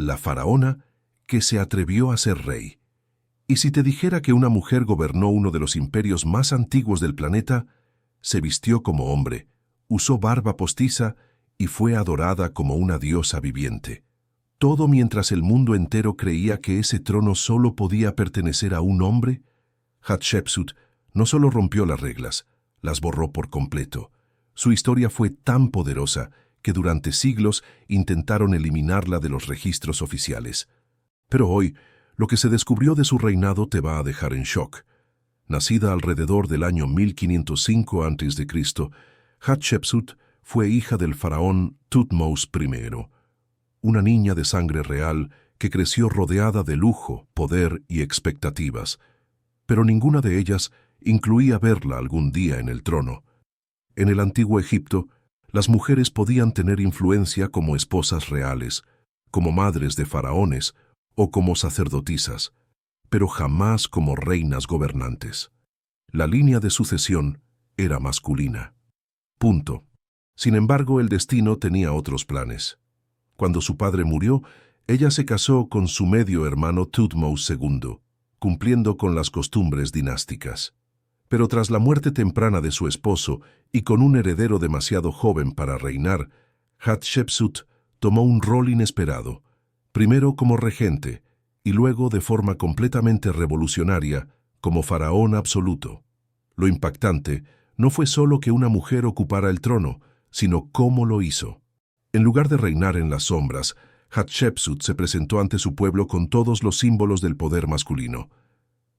la faraona que se atrevió a ser rey. Y si te dijera que una mujer gobernó uno de los imperios más antiguos del planeta, se vistió como hombre, usó barba postiza y fue adorada como una diosa viviente. Todo mientras el mundo entero creía que ese trono solo podía pertenecer a un hombre, Hatshepsut no solo rompió las reglas, las borró por completo. Su historia fue tan poderosa que durante siglos intentaron eliminarla de los registros oficiales. Pero hoy, lo que se descubrió de su reinado te va a dejar en shock. Nacida alrededor del año 1505 a.C., Hatshepsut fue hija del faraón Thutmose I, una niña de sangre real que creció rodeada de lujo, poder y expectativas. Pero ninguna de ellas incluía verla algún día en el trono. En el antiguo Egipto, las mujeres podían tener influencia como esposas reales, como madres de faraones o como sacerdotisas, pero jamás como reinas gobernantes. La línea de sucesión era masculina. Punto. Sin embargo, el destino tenía otros planes. Cuando su padre murió, ella se casó con su medio hermano Thutmose II, cumpliendo con las costumbres dinásticas. Pero tras la muerte temprana de su esposo y con un heredero demasiado joven para reinar, Hatshepsut tomó un rol inesperado, primero como regente y luego de forma completamente revolucionaria como faraón absoluto. Lo impactante no fue solo que una mujer ocupara el trono, sino cómo lo hizo. En lugar de reinar en las sombras, Hatshepsut se presentó ante su pueblo con todos los símbolos del poder masculino.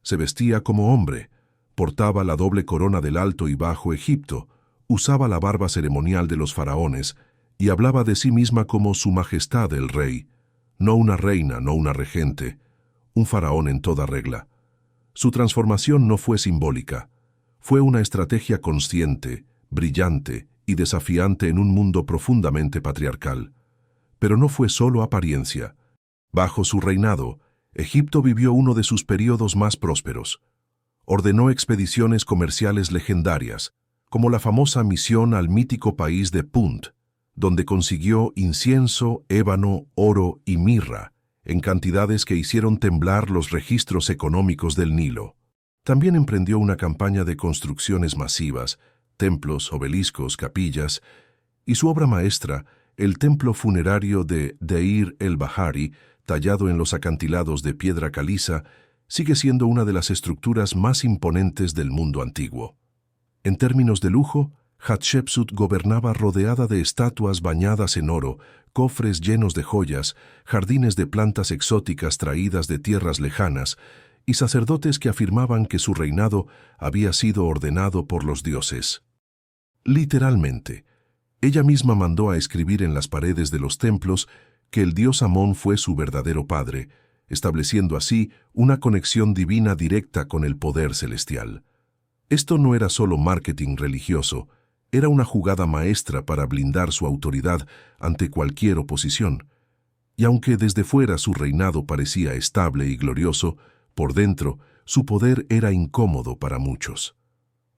Se vestía como hombre, portaba la doble corona del Alto y Bajo Egipto, usaba la barba ceremonial de los faraones y hablaba de sí misma como Su Majestad el Rey, no una reina, no una regente, un faraón en toda regla. Su transformación no fue simbólica, fue una estrategia consciente, brillante y desafiante en un mundo profundamente patriarcal. Pero no fue solo apariencia. Bajo su reinado, Egipto vivió uno de sus periodos más prósperos. Ordenó expediciones comerciales legendarias, como la famosa misión al mítico país de Punt, donde consiguió incienso, ébano, oro y mirra, en cantidades que hicieron temblar los registros económicos del Nilo. También emprendió una campaña de construcciones masivas, templos, obeliscos, capillas, y su obra maestra, el templo funerario de Deir el-Bahari, tallado en los acantilados de piedra caliza, sigue siendo una de las estructuras más imponentes del mundo antiguo. En términos de lujo, Hatshepsut gobernaba rodeada de estatuas bañadas en oro, cofres llenos de joyas, jardines de plantas exóticas traídas de tierras lejanas, y sacerdotes que afirmaban que su reinado había sido ordenado por los dioses. Literalmente, ella misma mandó a escribir en las paredes de los templos que el dios Amón fue su verdadero padre, estableciendo así una conexión divina directa con el poder celestial. Esto no era solo marketing religioso, era una jugada maestra para blindar su autoridad ante cualquier oposición. Y aunque desde fuera su reinado parecía estable y glorioso, por dentro su poder era incómodo para muchos.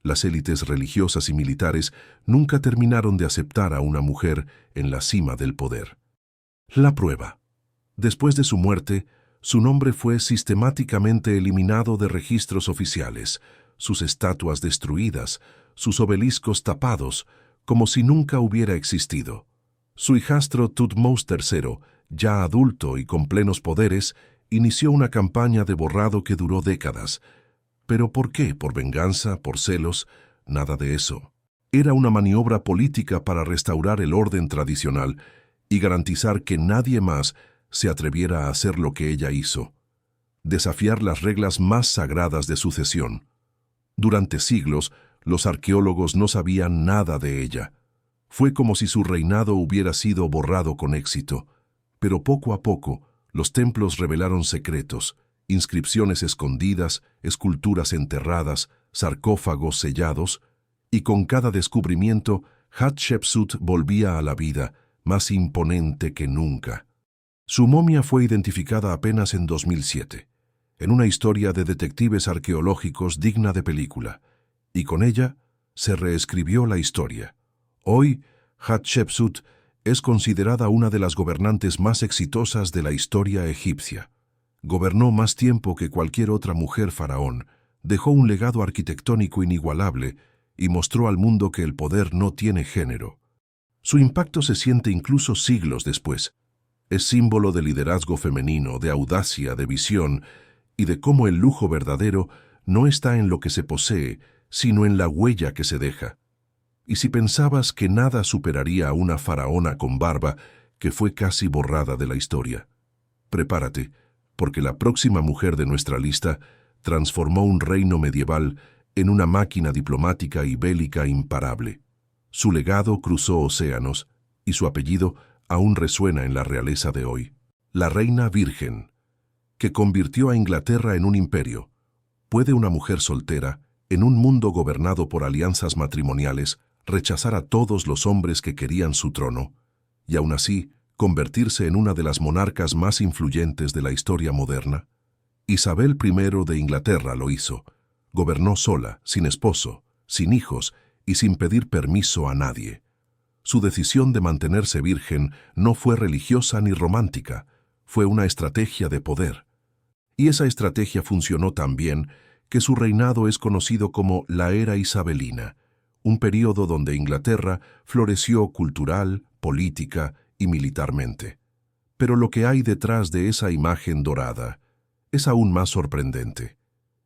Las élites religiosas y militares nunca terminaron de aceptar a una mujer en la cima del poder. La prueba. Después de su muerte, su nombre fue sistemáticamente eliminado de registros oficiales, sus estatuas destruidas, sus obeliscos tapados, como si nunca hubiera existido. Su hijastro Thutmose III, ya adulto y con plenos poderes, inició una campaña de borrado que duró décadas. ¿Pero por qué? ¿Por venganza? ¿Por celos? Nada de eso. Era una maniobra política para restaurar el orden tradicional y garantizar que nadie más se atreviera a hacer lo que ella hizo, desafiar las reglas más sagradas de sucesión. Durante siglos, los arqueólogos no sabían nada de ella. Fue como si su reinado hubiera sido borrado con éxito, pero poco a poco los templos revelaron secretos, inscripciones escondidas, esculturas enterradas, sarcófagos sellados, y con cada descubrimiento, Hatshepsut volvía a la vida, más imponente que nunca. Su momia fue identificada apenas en 2007, en una historia de detectives arqueológicos digna de película, y con ella se reescribió la historia. Hoy, Hatshepsut Es considerada una de las gobernantes más exitosas de la historia egipcia. Gobernó más tiempo que cualquier otra mujer faraón, dejó un legado arquitectónico inigualable y mostró al mundo que el poder no tiene género. Su impacto se siente incluso siglos después. Es símbolo de liderazgo femenino, de audacia, de visión y de cómo el lujo verdadero no está en lo que se posee, sino en la huella que se deja. Y si pensabas que nada superaría a una faraona con barba que fue casi borrada de la historia, prepárate, porque la próxima mujer de nuestra lista transformó un reino medieval en una máquina diplomática y bélica imparable. Su legado cruzó océanos y su apellido aún resuena en la realeza de hoy. La reina virgen, que convirtió a Inglaterra en un imperio. ¿Puede una mujer soltera, en un mundo gobernado por alianzas matrimoniales, rechazar a todos los hombres que querían su trono, y aún así convertirse en una de las monarcas más influyentes de la historia moderna? Isabel I de Inglaterra lo hizo. Gobernó sola, sin esposo, sin hijos y sin pedir permiso a nadie. Su decisión de mantenerse virgen no fue religiosa ni romántica, fue una estrategia de poder. Y esa estrategia funcionó tan bien que su reinado es conocido como la Era Isabelina, un período donde Inglaterra floreció cultural, política y militarmente. Pero lo que hay detrás de esa imagen dorada es aún más sorprendente.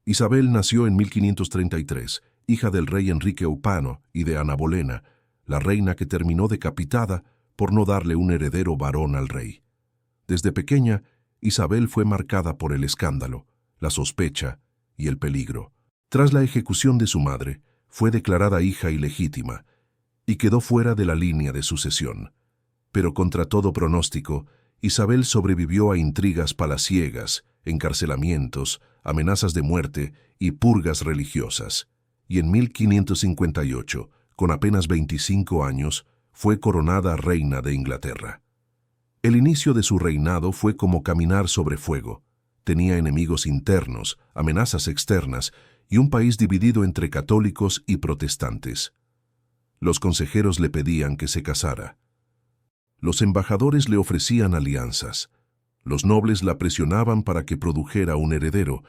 Isabel nació en 1533, hija del rey Enrique Upano y de Ana Bolena, la reina que terminó decapitada por no darle un heredero varón al rey. Desde pequeña, Isabel fue marcada por el escándalo, la sospecha y el peligro. Tras la ejecución de su madre, fue declarada hija ilegítima y quedó fuera de la línea de sucesión. Pero contra todo pronóstico, Isabel sobrevivió a intrigas palaciegas, encarcelamientos, amenazas de muerte y purgas religiosas. Y en 1558, con apenas 25 años, fue coronada reina de Inglaterra. El inicio de su reinado fue como caminar sobre fuego. Tenía enemigos internos, amenazas externas y un país dividido entre católicos y protestantes. Los consejeros le pedían que se casara. Los embajadores le ofrecían alianzas. Los nobles la presionaban para que produjera un heredero,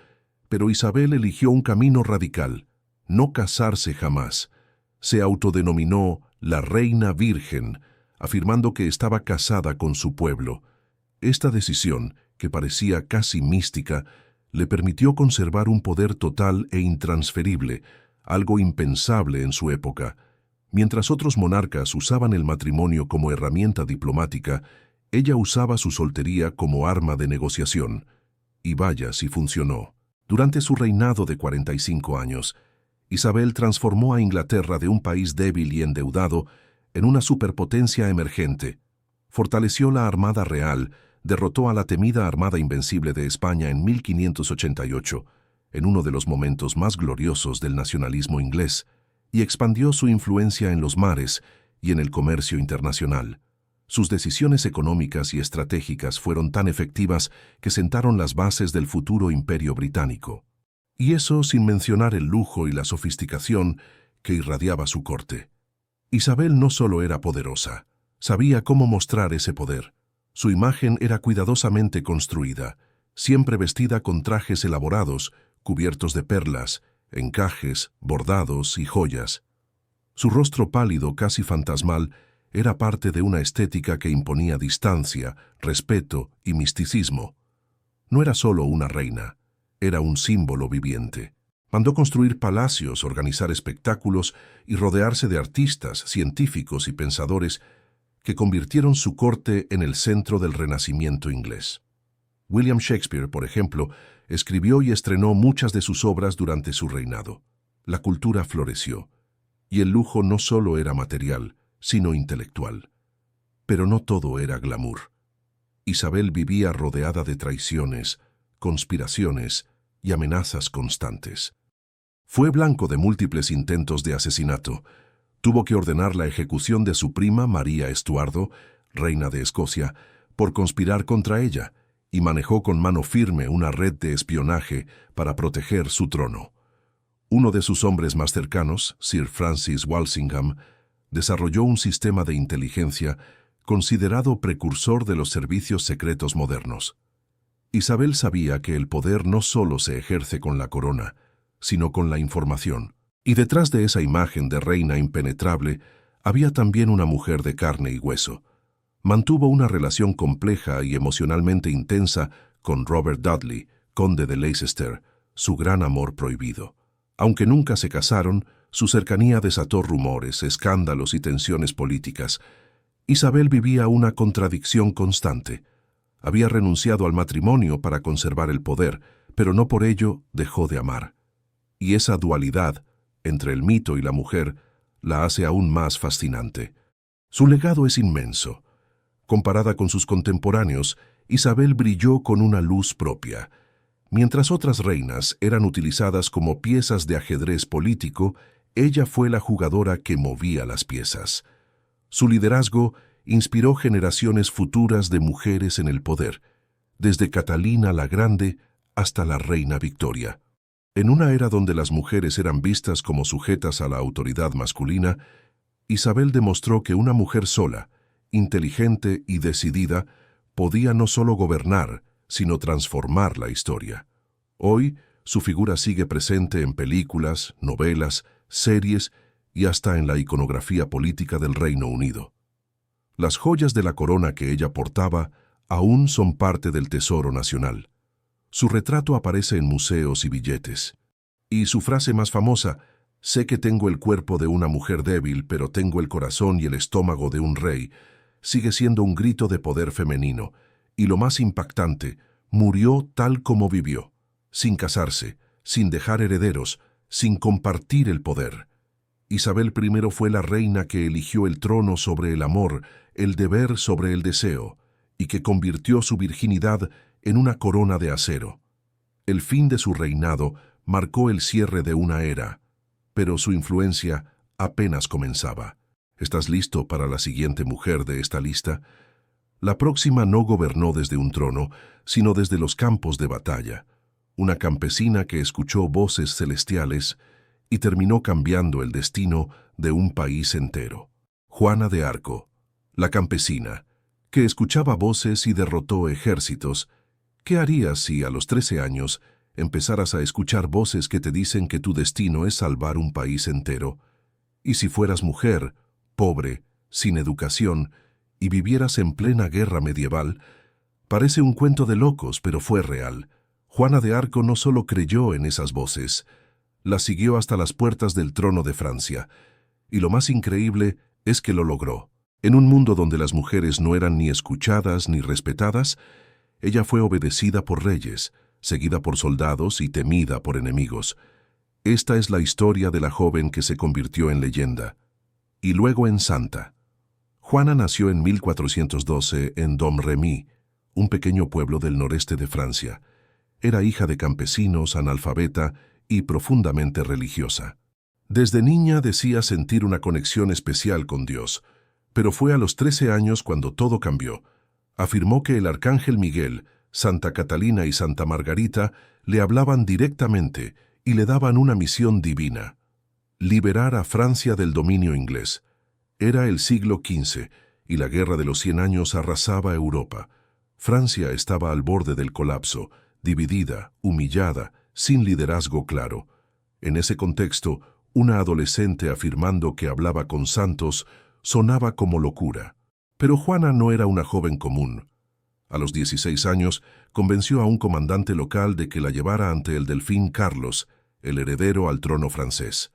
pero Isabel eligió un camino radical: no casarse jamás. Se autodenominó la Reina Virgen, afirmando que estaba casada con su pueblo. Esta decisión, que parecía casi mística, le permitió conservar un poder total e intransferible, algo impensable en su época. Mientras otros monarcas usaban el matrimonio como herramienta diplomática, ella usaba su soltería como arma de negociación. Y vaya si funcionó. Durante su reinado de 45 años, Isabel transformó a Inglaterra de un país débil y endeudado en una superpotencia emergente. Fortaleció la Armada Real, derrotó a la temida Armada Invencible de España en 1588, en uno de los momentos más gloriosos del nacionalismo inglés, y expandió su influencia en los mares y en el comercio internacional. Sus decisiones económicas y estratégicas fueron tan efectivas que sentaron las bases del futuro imperio británico. Y eso sin mencionar el lujo y la sofisticación que irradiaba su corte. Isabel no solo era poderosa, sabía cómo mostrar ese poder. Su imagen era cuidadosamente construida, siempre vestida con trajes elaborados, cubiertos de perlas, encajes, bordados y joyas. Su rostro pálido, casi fantasmal, era parte de una estética que imponía distancia, respeto y misticismo. No era solo una reina, era un símbolo viviente. Mandó construir palacios, organizar espectáculos y rodearse de artistas, científicos y pensadores que convirtieron su corte en el centro del Renacimiento inglés. William Shakespeare, por ejemplo, escribió y estrenó muchas de sus obras durante su reinado. La cultura floreció, y el lujo no solo era material, sino intelectual. Pero no todo era glamour. Isabel vivía rodeada de traiciones, conspiraciones y amenazas constantes. Fue blanco de múltiples intentos de asesinato. Tuvo que ordenar la ejecución de su prima María Estuardo, reina de Escocia, por conspirar contra ella, y manejó con mano firme una red de espionaje para proteger su trono. Uno de sus hombres más cercanos, Sir Francis Walsingham, desarrolló un sistema de inteligencia considerado precursor de los servicios secretos modernos. Isabel sabía que el poder no solo se ejerce con la corona, sino con la información. Y detrás de esa imagen de reina impenetrable había también una mujer de carne y hueso. Mantuvo una relación compleja y emocionalmente intensa con Robert Dudley, conde de Leicester, su gran amor prohibido. Aunque nunca se casaron, su cercanía desató rumores, escándalos y tensiones políticas. Isabel vivía una contradicción constante. Había renunciado al matrimonio para conservar el poder, pero no por ello dejó de amar. Y esa dualidad entre el mito y la mujer la hace aún más fascinante. Su legado es inmenso. Comparada con sus contemporáneos, Isabel brilló con una luz propia. Mientras otras reinas eran utilizadas como piezas de ajedrez político, ella fue la jugadora que movía las piezas. Su liderazgo inspiró generaciones futuras de mujeres en el poder, desde Catalina la Grande hasta la reina Victoria. En una era donde las mujeres eran vistas como sujetas a la autoridad masculina, Isabel demostró que una mujer sola, inteligente y decidida, podía no solo gobernar, sino transformar la historia. Hoy, su figura sigue presente en películas, novelas, series y hasta en la iconografía política del Reino Unido. Las joyas de la corona que ella portaba aún son parte del tesoro nacional. Su retrato aparece en museos y billetes. Y su frase más famosa, «Sé que tengo el cuerpo de una mujer débil, pero tengo el corazón y el estómago de un rey», sigue siendo un grito de poder femenino. Y lo más impactante, murió tal como vivió, sin casarse, sin dejar herederos, sin compartir el poder. Isabel I fue la reina que eligió el trono sobre el amor, el deber sobre el deseo, y que convirtió su virginidad en una corona de acero. El fin de su reinado marcó el cierre de una era, pero su influencia apenas comenzaba. ¿Estás listo para la siguiente mujer de esta lista? La próxima no gobernó desde un trono, sino desde los campos de batalla. Una campesina que escuchó voces celestiales y terminó cambiando el destino de un país entero. Juana de Arco, la campesina, que escuchaba voces y derrotó ejércitos. ¿Qué harías si a los 13 años empezaras a escuchar voces que te dicen que tu destino es salvar un país entero? Y si fueras mujer, pobre, sin educación, y vivieras en plena guerra medieval, parece un cuento de locos, pero fue real. Juana de Arco no solo creyó en esas voces, las siguió hasta las puertas del trono de Francia. Y lo más increíble es que lo logró. En un mundo donde las mujeres no eran ni escuchadas ni respetadas, ella fue obedecida por reyes, seguida por soldados y temida por enemigos. Esta es la historia de la joven que se convirtió en leyenda, y luego en santa. Juana nació en 1412 en Domremy, un pequeño pueblo del noreste de Francia. Era hija de campesinos, analfabeta y profundamente religiosa. Desde niña decía sentir una conexión especial con Dios, pero fue a los 13 años cuando todo cambió. Afirmó que el arcángel Miguel, Santa Catalina y Santa Margarita le hablaban directamente y le daban una misión divina: liberar a Francia del dominio inglés. Era el siglo XV y la Guerra de los 100 Años arrasaba Europa. Francia estaba al borde del colapso, dividida, humillada, sin liderazgo claro. En ese contexto, una adolescente afirmando que hablaba con santos sonaba como locura. Pero Juana no era una joven común. A los 16 años, convenció a un comandante local de que la llevara ante el delfín Carlos, el heredero al trono francés.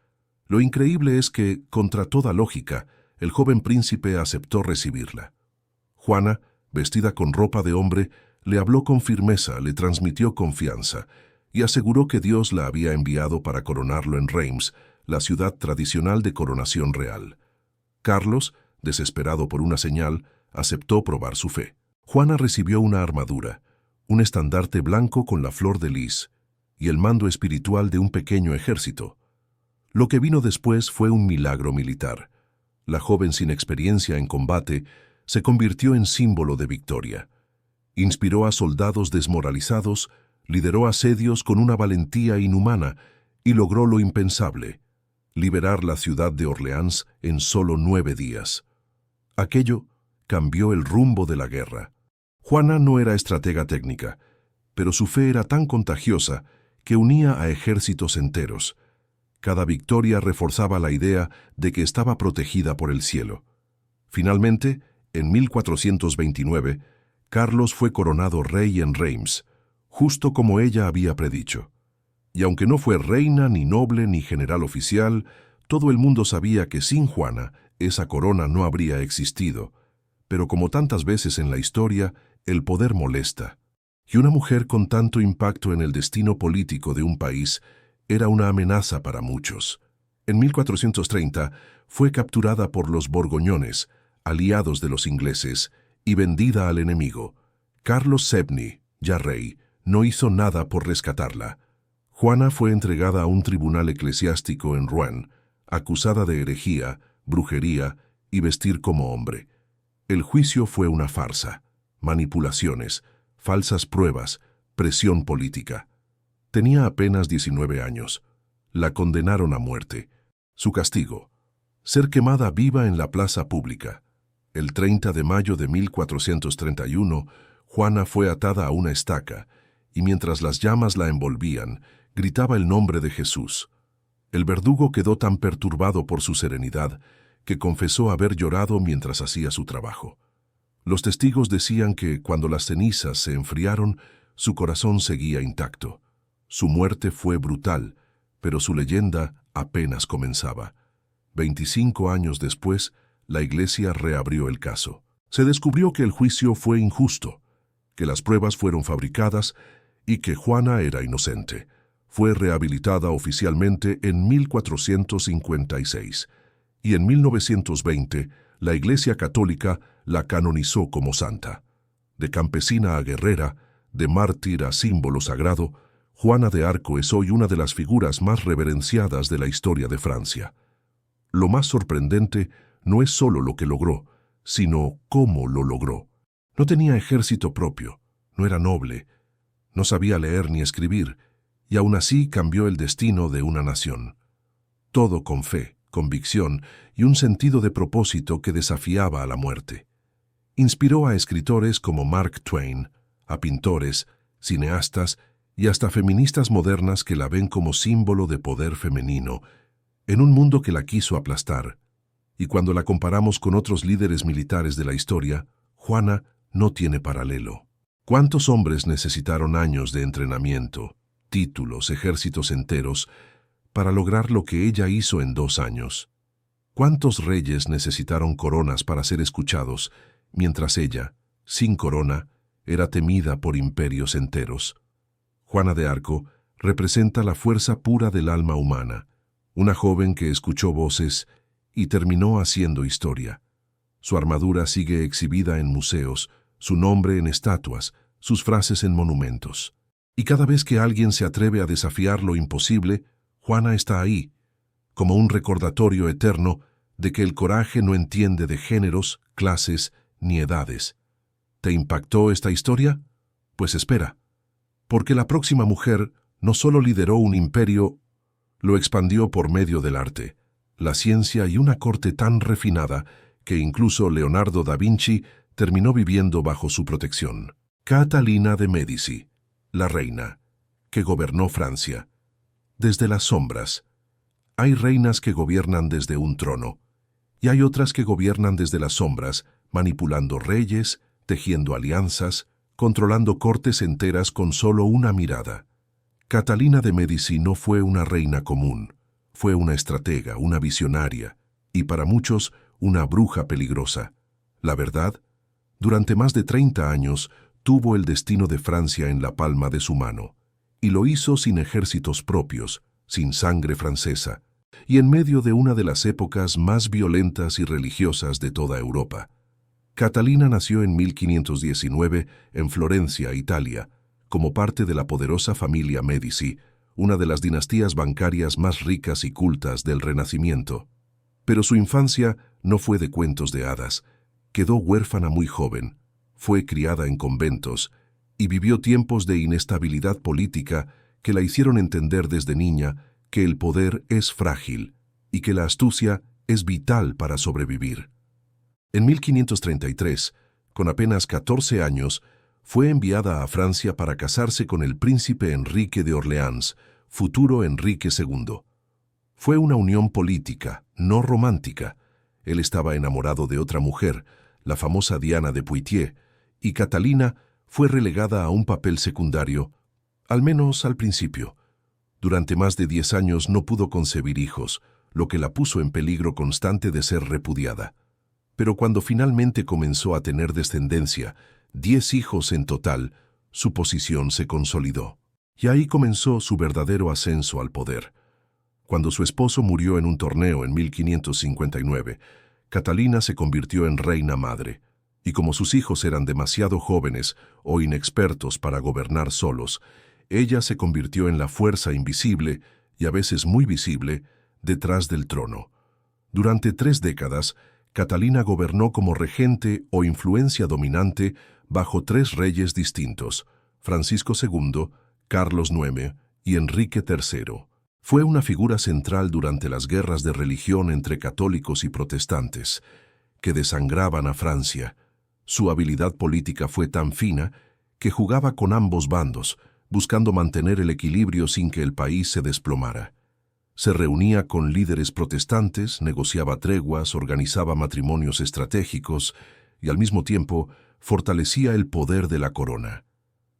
Lo increíble es que, contra toda lógica, el joven príncipe aceptó recibirla. Juana, vestida con ropa de hombre, le habló con firmeza, le transmitió confianza y aseguró que Dios la había enviado para coronarlo en Reims, la ciudad tradicional de coronación real. Carlos, desesperado por una señal, aceptó probar su fe. Juana recibió una armadura, un estandarte blanco con la flor de lis y el mando espiritual de un pequeño ejército. Lo que vino después fue un milagro militar. La joven sin experiencia en combate se convirtió en símbolo de victoria. Inspiró a soldados desmoralizados, lideró asedios con una valentía inhumana y logró lo impensable: liberar la ciudad de Orleans en solo 9 días. Aquello cambió el rumbo de la guerra. Juana no era estratega técnica, pero su fe era tan contagiosa que unía a ejércitos enteros. Cada victoria reforzaba la idea de que estaba protegida por el cielo. Finalmente, en 1429, Carlos fue coronado rey en Reims, justo como ella había predicho. Y aunque no fue reina, ni noble, ni general oficial, todo el mundo sabía que sin Juana esa corona no habría existido. Pero como tantas veces en la historia, el poder molesta. Y una mujer con tanto impacto en el destino político de un país era una amenaza para muchos. En 1430 fue capturada por los borgoñones, aliados de los ingleses, y vendida al enemigo. Carlos VII, ya rey, no hizo nada por rescatarla. Juana fue entregada a un tribunal eclesiástico en Rouen, acusada de herejía, brujería y vestir como hombre. El juicio fue una farsa, manipulaciones, falsas pruebas, presión política. Tenía apenas 19 años. La condenaron a muerte. Su castigo: ser quemada viva en la plaza pública. El 30 de mayo de 1431, Juana fue atada a una estaca, y mientras las llamas la envolvían, gritaba el nombre de Jesús. El verdugo quedó tan perturbado por su serenidad que confesó haber llorado mientras hacía su trabajo. Los testigos decían que, cuando las cenizas se enfriaron, su corazón seguía intacto. Su muerte fue brutal, pero su leyenda apenas comenzaba. 25 años después, la Iglesia reabrió el caso. Se descubrió que el juicio fue injusto, que las pruebas fueron fabricadas y que Juana era inocente. Fue rehabilitada oficialmente en 1456 y en 1920 la Iglesia Católica la canonizó como santa. De campesina a guerrera, de mártir a símbolo sagrado, Juana de Arco es hoy una de las figuras más reverenciadas de la historia de Francia. Lo más sorprendente no es solo lo que logró, sino cómo lo logró. No tenía ejército propio, no era noble, no sabía leer ni escribir, y aún así cambió el destino de una nación. Todo con fe, convicción y un sentido de propósito que desafiaba a la muerte. Inspiró a escritores como Mark Twain, a pintores, cineastas y hasta feministas modernas que la ven como símbolo de poder femenino, en un mundo que la quiso aplastar. Y cuando la comparamos con otros líderes militares de la historia, Juana no tiene paralelo. ¿Cuántos hombres necesitaron años de entrenamiento, títulos, ejércitos enteros, para lograr lo que ella hizo en 2 años? ¿Cuántos reyes necesitaron coronas para ser escuchados, mientras ella, sin corona, era temida por imperios enteros? Juana de Arco representa la fuerza pura del alma humana, una joven que escuchó voces y terminó haciendo historia. Su armadura sigue exhibida en museos, su nombre en estatuas, sus frases en monumentos. Y cada vez que alguien se atreve a desafiar lo imposible, Juana está ahí, como un recordatorio eterno de que el coraje no entiende de géneros, clases ni edades. ¿Te impactó esta historia? Pues espera, porque la próxima mujer no solo lideró un imperio, lo expandió por medio del arte, la ciencia y una corte tan refinada que incluso Leonardo da Vinci terminó viviendo bajo su protección. Catalina de Médici, la reina, que gobernó Francia. Desde las sombras. Hay reinas que gobiernan desde un trono, y hay otras que gobiernan desde las sombras, manipulando reyes, tejiendo alianzas, controlando cortes enteras con solo una mirada. Catalina de Médici no fue una reina común, fue una estratega, una visionaria, y para muchos, una bruja peligrosa. La verdad, durante más de 30 años, tuvo el destino de Francia en la palma de su mano, y lo hizo sin ejércitos propios, sin sangre francesa, y en medio de una de las épocas más violentas y religiosas de toda Europa. Catalina nació en 1519 en Florencia, Italia, como parte de la poderosa familia Médici, una de las dinastías bancarias más ricas y cultas del Renacimiento. Pero su infancia no fue de cuentos de hadas. Quedó huérfana muy joven, fue criada en conventos y vivió tiempos de inestabilidad política que la hicieron entender desde niña que el poder es frágil y que la astucia es vital para sobrevivir. En 1533, con apenas 14 años, fue enviada a Francia para casarse con el príncipe Enrique de Orleans, futuro Enrique II. Fue una unión política, no romántica. Él estaba enamorado de otra mujer, la famosa Diana de Poitiers, y Catalina fue relegada a un papel secundario, al menos al principio. Durante más de 10 años no pudo concebir hijos, lo que la puso en peligro constante de ser repudiada. Pero cuando finalmente comenzó a tener descendencia, 10 hijos en total, su posición se consolidó. Y ahí comenzó su verdadero ascenso al poder. Cuando su esposo murió en un torneo en 1559, Catalina se convirtió en reina madre, y como sus hijos eran demasiado jóvenes o inexpertos para gobernar solos, ella se convirtió en la fuerza invisible, y a veces muy visible, detrás del trono. Durante 3 décadas, Catalina gobernó como regente o influencia dominante bajo 3 reyes distintos, Francisco II, Carlos IX y Enrique III. Fue una figura central durante las guerras de religión entre católicos y protestantes, que desangraban a Francia. Su habilidad política fue tan fina que jugaba con ambos bandos, buscando mantener el equilibrio sin que el país se desplomara. Se reunía con líderes protestantes, negociaba treguas, organizaba matrimonios estratégicos y al mismo tiempo fortalecía el poder de la corona.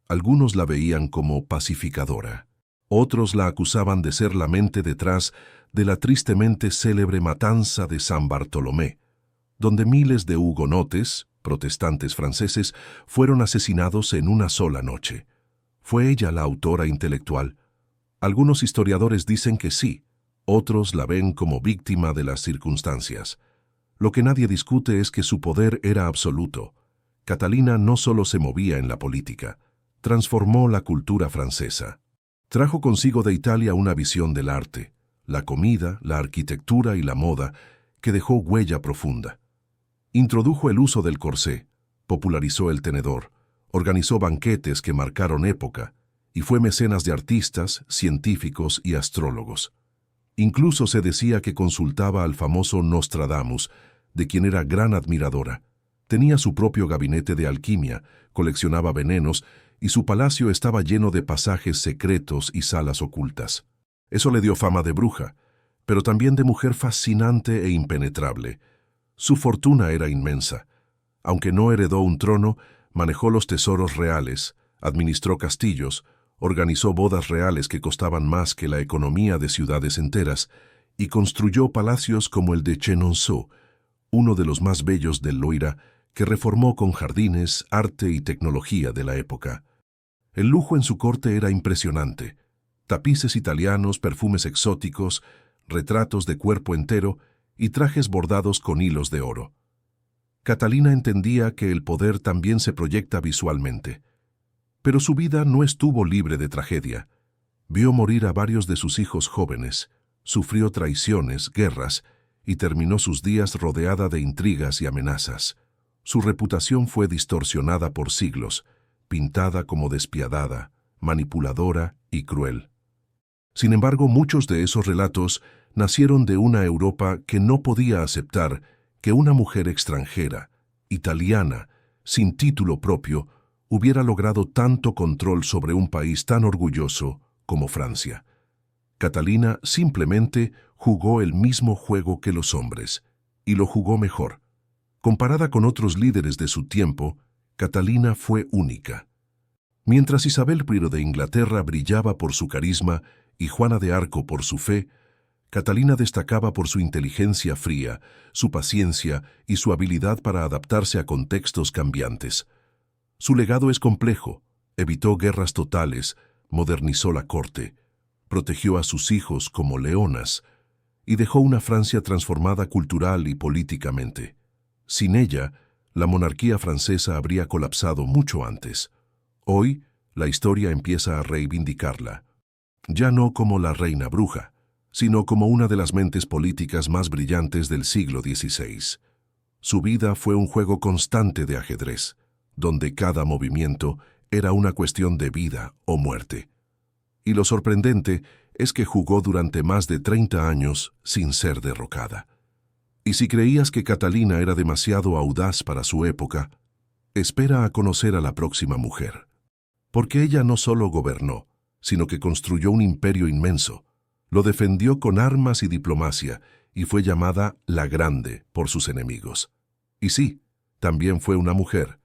Algunos la veían como pacificadora. Otros la acusaban de ser la mente detrás de la tristemente célebre matanza de San Bartolomé, donde miles de hugonotes, protestantes franceses, fueron asesinados en una sola noche. ¿Fue ella la autora intelectual? Algunos historiadores dicen que sí, otros la ven como víctima de las circunstancias. Lo que nadie discute es que su poder era absoluto. Catalina no solo se movía en la política, transformó la cultura francesa. Trajo consigo de Italia una visión del arte, la comida, la arquitectura y la moda, que dejó huella profunda. Introdujo el uso del corsé, popularizó el tenedor, organizó banquetes que marcaron época, y fue mecenas de artistas, científicos y astrólogos. Incluso se decía que consultaba al famoso Nostradamus, de quien era gran admiradora. Tenía su propio gabinete de alquimia, coleccionaba venenos, y su palacio estaba lleno de pasajes secretos y salas ocultas. Eso le dio fama de bruja, pero también de mujer fascinante e impenetrable. Su fortuna era inmensa. Aunque no heredó un trono, manejó los tesoros reales, administró castillos, organizó bodas reales que costaban más que la economía de ciudades enteras, y construyó palacios como el de Chenonceau, uno de los más bellos del Loira, que reformó con jardines, arte y tecnología de la época. El lujo en su corte era impresionante. Tapices italianos, perfumes exóticos, retratos de cuerpo entero y trajes bordados con hilos de oro. Catalina entendía que el poder también se proyecta visualmente. Pero su vida no estuvo libre de tragedia. Vio morir a varios de sus hijos jóvenes, sufrió traiciones, guerras, y terminó sus días rodeada de intrigas y amenazas. Su reputación fue distorsionada por siglos, pintada como despiadada, manipuladora y cruel. Sin embargo, muchos de esos relatos nacieron de una Europa que no podía aceptar que una mujer extranjera, italiana, sin título propio, hubiera logrado tanto control sobre un país tan orgulloso como Francia. Catalina simplemente jugó el mismo juego que los hombres, y lo jugó mejor. Comparada con otros líderes de su tiempo, Catalina fue única. Mientras Isabel I de Inglaterra brillaba por su carisma y Juana de Arco por su fe, Catalina destacaba por su inteligencia fría, su paciencia y su habilidad para adaptarse a contextos cambiantes. Su legado es complejo, evitó guerras totales, modernizó la corte, protegió a sus hijos como leonas y dejó una Francia transformada cultural y políticamente. Sin ella, la monarquía francesa habría colapsado mucho antes. Hoy, la historia empieza a reivindicarla, ya no como la reina bruja, sino como una de las mentes políticas más brillantes del siglo XVI. Su vida fue un juego constante de ajedrez, donde cada movimiento era una cuestión de vida o muerte. Y lo sorprendente es que jugó durante más de 30 años sin ser derrocada. Y si creías que Catalina era demasiado audaz para su época, espera a conocer a la próxima mujer. Porque ella no solo gobernó, sino que construyó un imperio inmenso, lo defendió con armas y diplomacia, y fue llamada la Grande por sus enemigos. Y sí, también fue una mujer,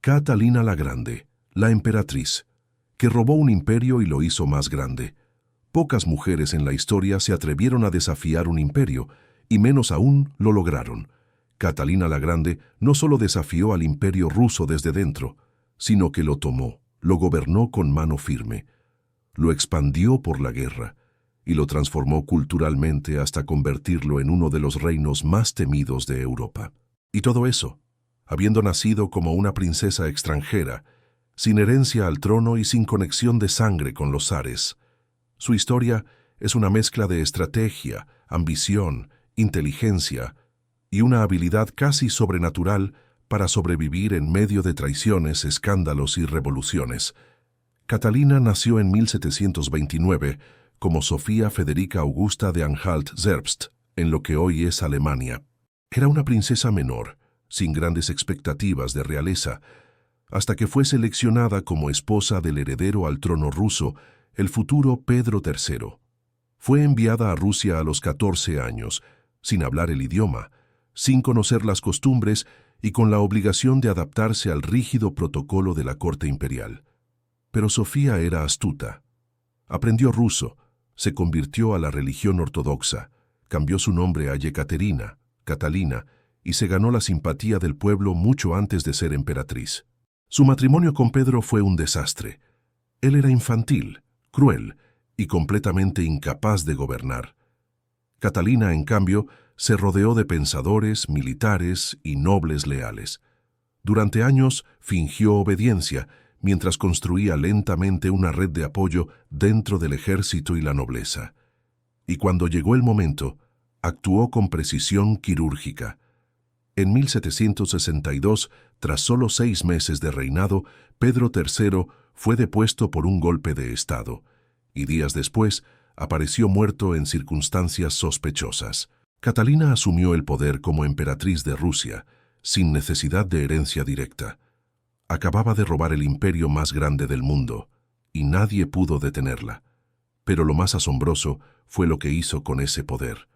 Catalina la Grande, la emperatriz, que robó un imperio y lo hizo más grande. Pocas mujeres en la historia se atrevieron a desafiar un imperio, y menos aún lo lograron. Catalina la Grande no solo desafió al imperio ruso desde dentro, sino que lo tomó, lo gobernó con mano firme, lo expandió por la guerra y lo transformó culturalmente hasta convertirlo en uno de los reinos más temidos de Europa. Y todo eso, habiendo nacido como una princesa extranjera, sin herencia al trono y sin conexión de sangre con los zares. Su historia es una mezcla de estrategia, ambición, inteligencia y una habilidad casi sobrenatural para sobrevivir en medio de traiciones, escándalos y revoluciones. Catalina nació en 1729 como Sofía Federica Augusta de Anhalt-Zerbst, en lo que hoy es Alemania. Era una princesa menor, sin grandes expectativas de realeza, hasta que fue seleccionada como esposa del heredero al trono ruso, el futuro Pedro III. Fue enviada a Rusia a los 14 años, sin hablar el idioma, sin conocer las costumbres y con la obligación de adaptarse al rígido protocolo de la corte imperial. Pero Sofía era astuta. Aprendió ruso, se convirtió a la religión ortodoxa, cambió su nombre a Yekaterina, Catalina, y se ganó la simpatía del pueblo mucho antes de ser emperatriz. Su matrimonio con Pedro fue un desastre. Él era infantil, cruel y completamente incapaz de gobernar. Catalina, en cambio, se rodeó de pensadores, militares y nobles leales. Durante años fingió obediencia, mientras construía lentamente una red de apoyo dentro del ejército y la nobleza. Y cuando llegó el momento, actuó con precisión quirúrgica. En 1762, tras solo 6 meses de reinado, Pedro III fue depuesto por un golpe de Estado, y días después apareció muerto en circunstancias sospechosas. Catalina asumió el poder como emperatriz de Rusia, sin necesidad de herencia directa. Acababa de robar el imperio más grande del mundo, y nadie pudo detenerla. Pero lo más asombroso fue lo que hizo con ese poder.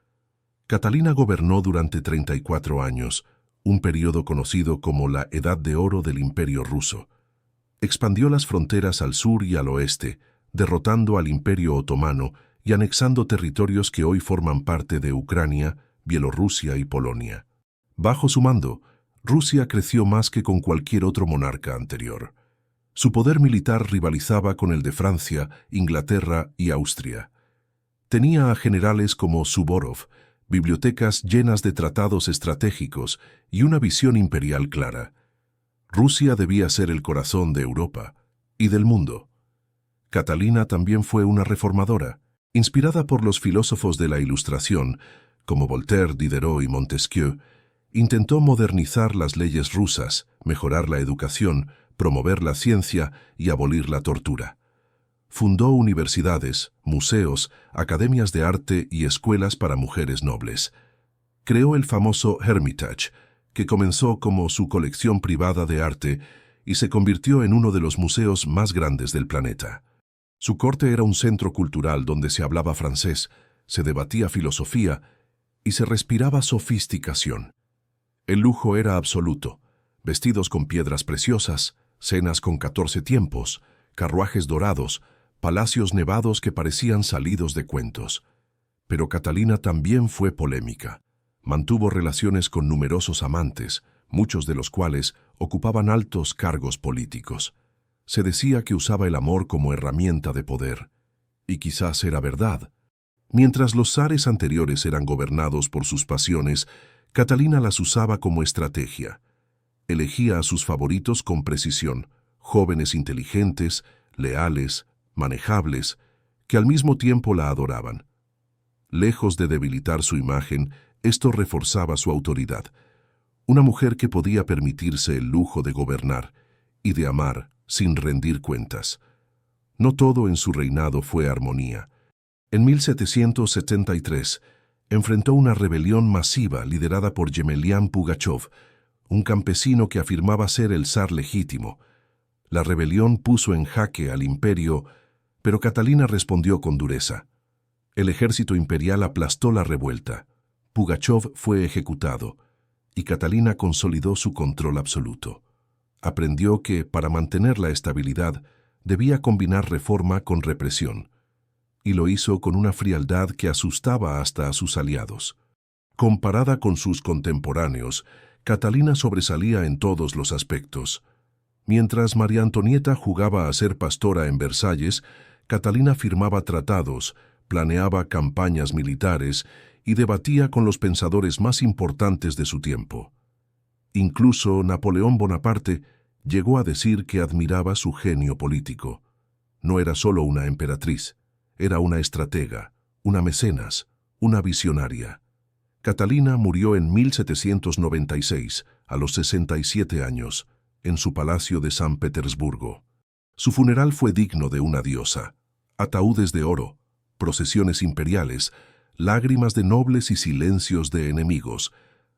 Catalina gobernó durante 34 años, un periodo conocido como la Edad de Oro del Imperio Ruso. Expandió las fronteras al sur y al oeste, derrotando al Imperio Otomano y anexando territorios que hoy forman parte de Ucrania, Bielorrusia y Polonia. Bajo su mando, Rusia creció más que con cualquier otro monarca anterior. Su poder militar rivalizaba con el de Francia, Inglaterra y Austria. Tenía a generales como Suvorov, bibliotecas llenas de tratados estratégicos y una visión imperial clara. Rusia debía ser el corazón de Europa y del mundo. Catalina también fue una reformadora, inspirada por los filósofos de la Ilustración, como Voltaire, Diderot y Montesquieu. Intentó modernizar las leyes rusas, mejorar la educación, promover la ciencia y abolir la tortura. Fundó universidades, museos, academias de arte y escuelas para mujeres nobles. Creó el famoso Hermitage, que comenzó como su colección privada de arte y se convirtió en uno de los museos más grandes del planeta. Su corte era un centro cultural donde se hablaba francés, se debatía filosofía y se respiraba sofisticación. El lujo era absoluto: vestidos con piedras preciosas, cenas con 14 tiempos, carruajes dorados, palacios nevados que parecían salidos de cuentos. Pero Catalina también fue polémica. Mantuvo relaciones con numerosos amantes, muchos de los cuales ocupaban altos cargos políticos. Se decía que usaba el amor como herramienta de poder. Y quizás era verdad. Mientras los zares anteriores eran gobernados por sus pasiones, Catalina las usaba como estrategia. Elegía a sus favoritos con precisión, jóvenes inteligentes, leales, manejables, que al mismo tiempo la adoraban. Lejos de debilitar su imagen, esto reforzaba su autoridad. Una mujer que podía permitirse el lujo de gobernar y de amar sin rendir cuentas. No todo en su reinado fue armonía. En 1773, enfrentó una rebelión masiva liderada por Yemelyan Pugachov, un campesino que afirmaba ser el zar legítimo. La rebelión puso en jaque al imperio, pero Catalina respondió con dureza. El ejército imperial aplastó la revuelta. Pugachov fue ejecutado, y Catalina consolidó su control absoluto. Aprendió que, para mantener la estabilidad, debía combinar reforma con represión, y lo hizo con una frialdad que asustaba hasta a sus aliados. Comparada con sus contemporáneos, Catalina sobresalía en todos los aspectos. Mientras María Antonieta jugaba a ser pastora en Versalles, Catalina firmaba tratados, planeaba campañas militares y debatía con los pensadores más importantes de su tiempo. Incluso Napoleón Bonaparte llegó a decir que admiraba su genio político. No era solo una emperatriz, era una estratega, una mecenas, una visionaria. Catalina murió en 1796, a los 67 años, en su palacio de San Petersburgo. Su funeral fue digno de una diosa. Ataúdes de oro, procesiones imperiales, lágrimas de nobles y silencios de enemigos.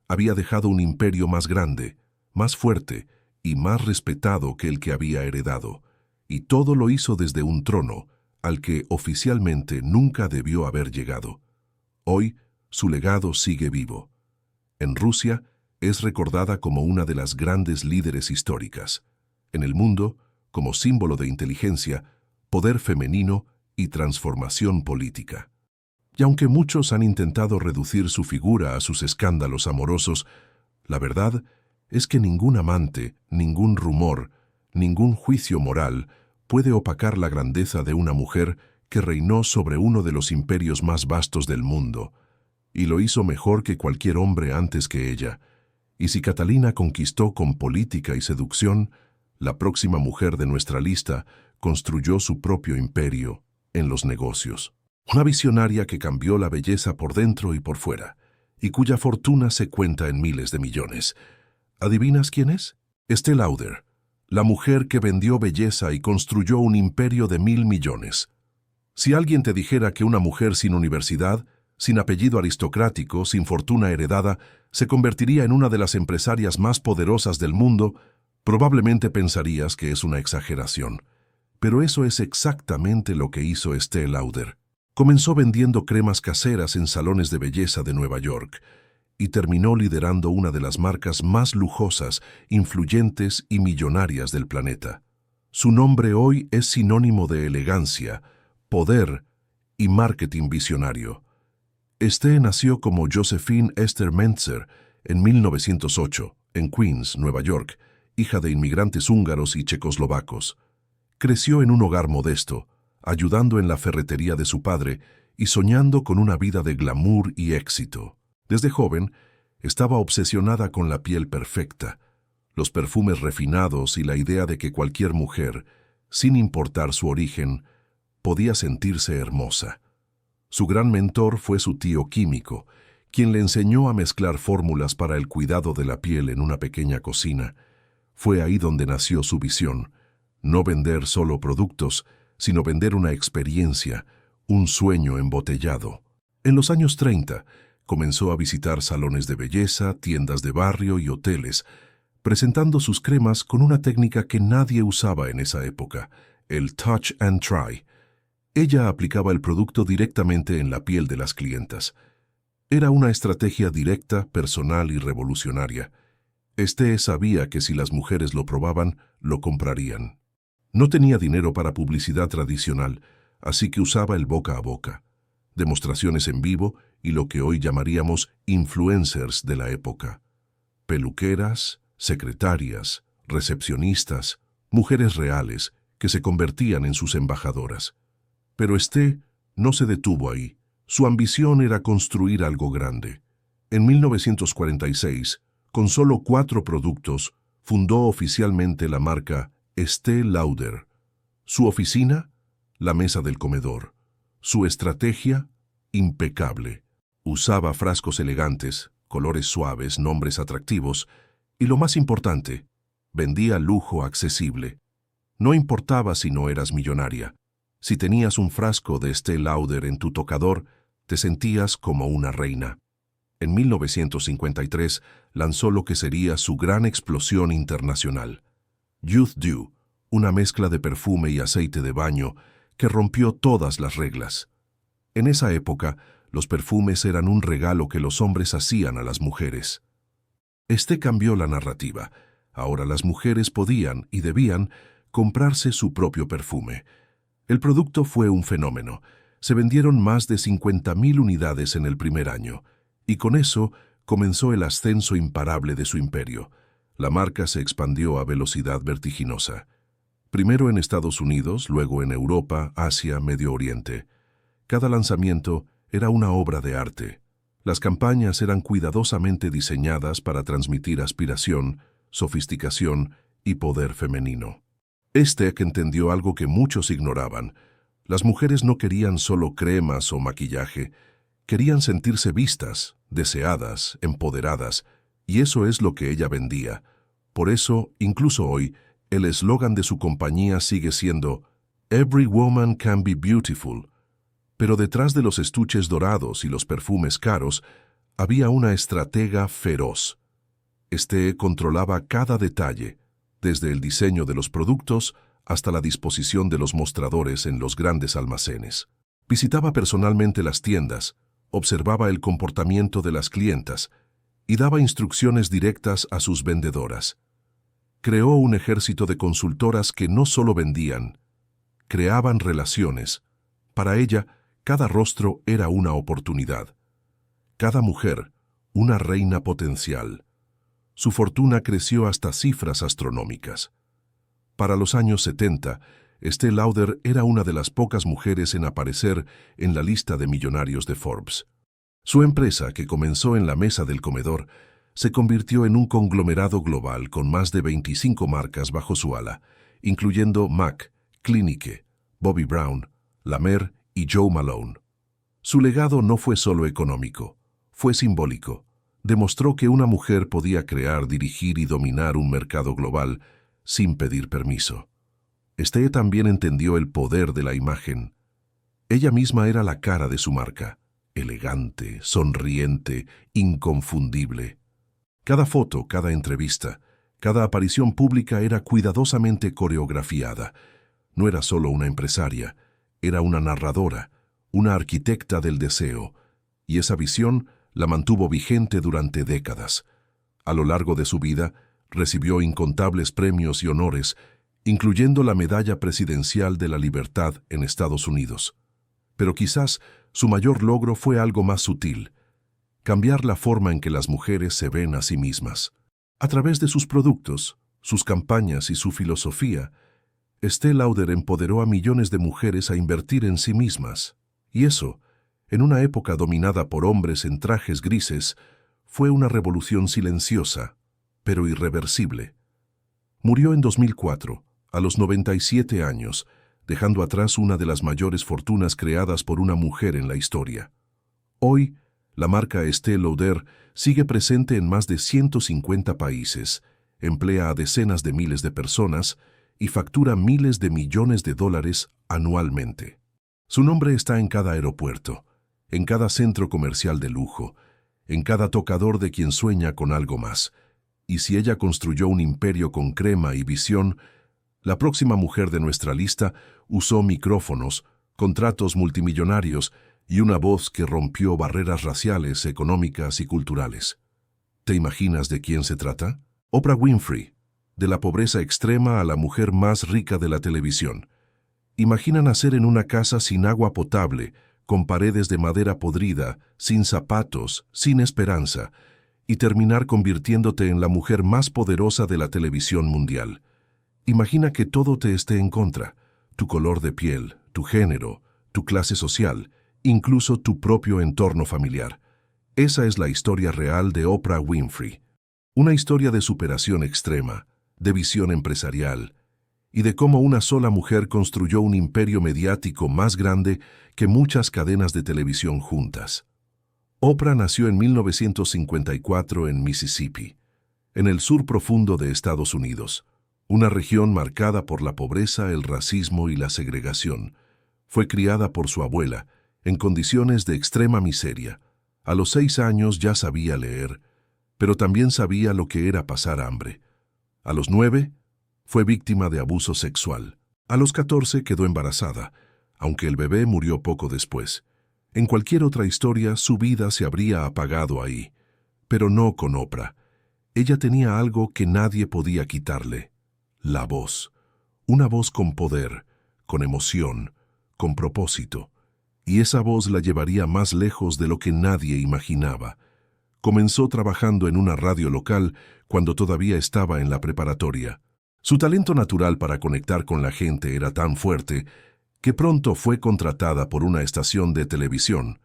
Había dejado un imperio más grande, más fuerte y más respetado que el que había heredado, y todo lo hizo desde un trono al que oficialmente nunca debió haber llegado. Hoy, su legado sigue vivo. En Rusia, es recordada como una de las grandes líderes históricas. En el mundo, como símbolo de inteligencia, poder femenino y transformación política. Y aunque muchos han intentado reducir su figura a sus escándalos amorosos, la verdad es que ningún amante, ningún rumor, ningún juicio moral puede opacar la grandeza de una mujer que reinó sobre uno de los imperios más vastos del mundo, y lo hizo mejor que cualquier hombre antes que ella. Y si Catalina conquistó con política y seducción, la próxima mujer de nuestra lista construyó su propio imperio en los negocios. Una visionaria que cambió la belleza por dentro y por fuera, y cuya fortuna se cuenta en miles de millones. ¿Adivinas quién es? Estée Lauder, la mujer que vendió belleza y construyó un imperio de 1.000 millones. Si alguien te dijera que una mujer sin universidad, sin apellido aristocrático, sin fortuna heredada, se convertiría en una de las empresarias más poderosas del mundo, probablemente pensarías que es una exageración. Pero eso es exactamente lo que hizo Estée Lauder. Comenzó vendiendo cremas caseras en salones de belleza de Nueva York y terminó liderando una de las marcas más lujosas, influyentes y millonarias del planeta. Su nombre hoy es sinónimo de elegancia, poder y marketing visionario. Estée nació como Josephine Esther Mentzer en 1908, en Queens, Nueva York, hija de inmigrantes húngaros y checoslovacos. Creció en un hogar modesto, ayudando en la ferretería de su padre y soñando con una vida de glamour y éxito. Desde joven, estaba obsesionada con la piel perfecta, los perfumes refinados y la idea de que cualquier mujer, sin importar su origen, podía sentirse hermosa. Su gran mentor fue su tío químico, quien le enseñó a mezclar fórmulas para el cuidado de la piel en una pequeña cocina. Fue ahí donde nació su visión: no vender solo productos, sino vender una experiencia, un sueño embotellado. En los años 30, comenzó a visitar salones de belleza, tiendas de barrio y hoteles, presentando sus cremas con una técnica que nadie usaba en esa época, el touch and try. Ella aplicaba el producto directamente en la piel de las clientas. Era una estrategia directa, personal y revolucionaria. Estée sabía que si las mujeres lo probaban, lo comprarían. No tenía dinero para publicidad tradicional, así que usaba el boca a boca, demostraciones en vivo y lo que hoy llamaríamos influencers de la época. Peluqueras, secretarias, recepcionistas, mujeres reales que se convertían en sus embajadoras. Pero Estée no se detuvo ahí. Su ambición era construir algo grande. En 1946, con solo 4 productos, fundó oficialmente la marca Estée Lauder. Su oficina, la mesa del comedor. Su estrategia, impecable. Usaba frascos elegantes, colores suaves, nombres atractivos y, lo más importante, vendía lujo accesible. No importaba si no eras millonaria. Si tenías un frasco de Estée Lauder en tu tocador, Te sentías como una reina. En 1953 lanzó lo que sería su gran explosión internacional. Youth Dew, una mezcla de perfume y aceite de baño que rompió todas las reglas. En esa época, los perfumes eran un regalo que los hombres hacían a las mujeres. Este cambió la narrativa. Ahora las mujeres podían y debían comprarse su propio perfume. El producto fue un fenómeno. Se vendieron más de 50.000 unidades en el primer año, y con eso comenzó el ascenso imparable de su imperio. La marca se expandió a velocidad vertiginosa. Primero en Estados Unidos, luego en Europa, Asia, Medio Oriente. Cada lanzamiento era una obra de arte. Las campañas eran cuidadosamente diseñadas para transmitir aspiración, sofisticación y poder femenino. Este que entendió algo que muchos ignoraban. Las mujeres no querían solo cremas o maquillaje, querían sentirse vistas, deseadas, empoderadas, y eso es lo que ella vendía. Por eso, incluso hoy, el eslogan de su compañía sigue siendo "Every woman can be beautiful". Pero detrás de los estuches dorados y los perfumes caros, había una estratega feroz. Este controlaba cada detalle, desde el diseño de los productos hasta la disposición de los mostradores en los grandes almacenes. Visitaba personalmente las tiendas, observaba el comportamiento de las clientas y daba instrucciones directas a sus vendedoras. Creó un ejército de consultoras que no solo vendían, creaban relaciones. Para ella, cada rostro era una oportunidad. Cada mujer, una reina potencial. Su fortuna creció hasta cifras astronómicas. Para los años 70, Estée Lauder era una de las pocas mujeres en aparecer en la lista de millonarios de Forbes. Su empresa, que comenzó en la mesa del comedor, se convirtió en un conglomerado global con más de 25 marcas bajo su ala, incluyendo MAC, Clinique, Bobbi Brown, La Mer y Joe Malone. Su legado no fue solo económico, fue simbólico. Demostró que una mujer podía crear, dirigir y dominar un mercado global sin pedir permiso. Estée también entendió el poder de la imagen. Ella misma era la cara de su marca, elegante, sonriente, inconfundible. Cada foto, cada entrevista, cada aparición pública era cuidadosamente coreografiada. No era solo una empresaria, era una narradora, una arquitecta del deseo, y esa visión la mantuvo vigente durante décadas. A lo largo de su vida, recibió incontables premios y honores, incluyendo la Medalla Presidencial de la Libertad en Estados Unidos. Pero quizás su mayor logro fue algo más sutil: cambiar la forma en que las mujeres se ven a sí mismas. A través de sus productos, sus campañas y su filosofía, Estée Lauder empoderó a millones de mujeres a invertir en sí mismas. Y eso, en una época dominada por hombres en trajes grises, fue una revolución silenciosa, pero irreversible. Murió en 2004, a los 97 años, dejando atrás una de las mayores fortunas creadas por una mujer en la historia. Hoy, la marca Estée Lauder sigue presente en más de 150 países, emplea a decenas de miles de personas y factura miles de millones de dólares anualmente. Su nombre está en cada aeropuerto, en cada centro comercial de lujo, en cada tocador de quien sueña con algo más. Y si ella construyó un imperio con crema y visión, la próxima mujer de nuestra lista usó micrófonos, contratos multimillonarios y una voz que rompió barreras raciales, económicas y culturales. ¿Te imaginas de quién se trata? Oprah Winfrey, de la pobreza extrema a la mujer más rica de la televisión. Imagina nacer en una casa sin agua potable, con paredes de madera podrida, sin zapatos, sin esperanza, y terminar convirtiéndote en la mujer más poderosa de la televisión mundial. Imagina que todo te esté en contra: tu color de piel, tu género, tu clase social, incluso tu propio entorno familiar. Esa es la historia real de Oprah Winfrey. Una historia de superación extrema, de visión empresarial, y de cómo una sola mujer construyó un imperio mediático más grande que muchas cadenas de televisión juntas. Oprah nació en 1954 en Mississippi, en el sur profundo de Estados Unidos, una región marcada por la pobreza, el racismo y la segregación. Fue criada por su abuela, en condiciones de extrema miseria. A los 6 años ya sabía leer, pero también sabía lo que era pasar hambre. A los 9, fue víctima de abuso sexual. A los 14 quedó embarazada, aunque el bebé murió poco después. En cualquier otra historia, su vida se habría apagado ahí, pero no con Oprah. Ella tenía algo que nadie podía quitarle: la voz. Una voz con poder, con emoción, con propósito. Y esa voz la llevaría más lejos de lo que nadie imaginaba. Comenzó trabajando en una radio local cuando todavía estaba en la preparatoria. Su talento natural para conectar con la gente era tan fuerte que pronto fue contratada por una estación de televisión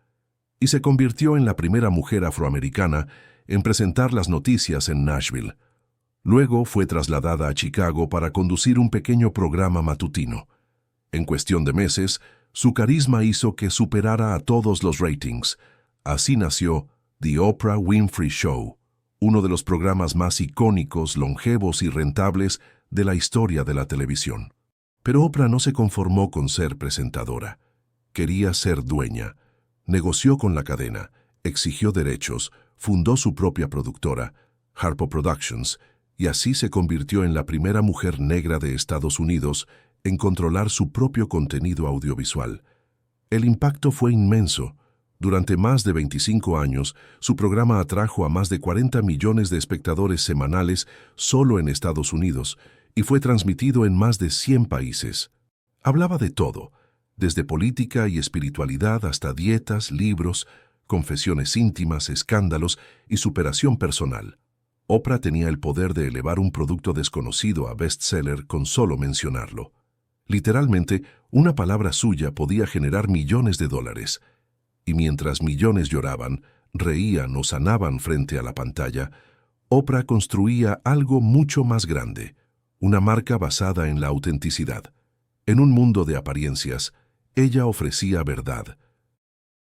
y se convirtió en la primera mujer afroamericana en presentar las noticias en Nashville. Luego fue trasladada a Chicago para conducir un pequeño programa matutino. En cuestión de meses, su carisma hizo que superara a todos los ratings. Así nació The Oprah Winfrey Show, uno de los programas más icónicos, longevos y rentables de la historia de la televisión. Pero Oprah no se conformó con ser presentadora. Quería ser dueña. Negoció con la cadena, exigió derechos, fundó su propia productora, Harpo Productions, y así se convirtió en la primera mujer negra de Estados Unidos en controlar su propio contenido audiovisual. El impacto fue inmenso. Durante más de 25 años, su programa atrajo a más de 40 millones de espectadores semanales solo en Estados Unidos y fue transmitido en más de 100 países. Hablaba de todo, desde política y espiritualidad hasta dietas, libros, confesiones íntimas, escándalos y superación personal. Oprah tenía el poder de elevar un producto desconocido a bestseller con solo mencionarlo. Literalmente, una palabra suya podía generar millones de dólares. Y mientras millones lloraban, reían o sanaban frente a la pantalla, Oprah construía algo mucho más grande, una marca basada en la autenticidad. En un mundo de apariencias, ella ofrecía verdad.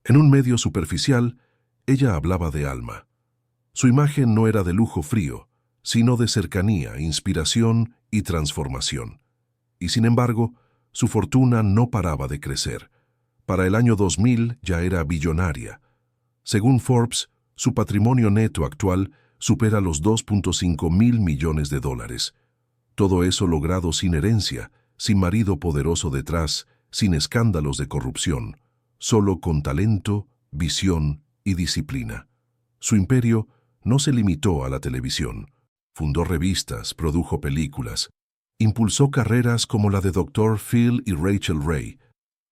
En un medio superficial, ella hablaba de alma. Su imagen no era de lujo frío, sino de cercanía, inspiración y transformación. Y sin embargo, su fortuna no paraba de crecer. Para el año 2000 ya era billonaria. Según Forbes, su patrimonio neto actual supera los 2.5 mil millones de dólares. Todo eso logrado sin herencia, sin marido poderoso detrás, sin escándalos de corrupción, solo con talento, visión y disciplina. Su imperio no se limitó a la televisión. Fundó revistas, produjo películas, impulsó carreras como la de Dr. Phil y Rachel Ray,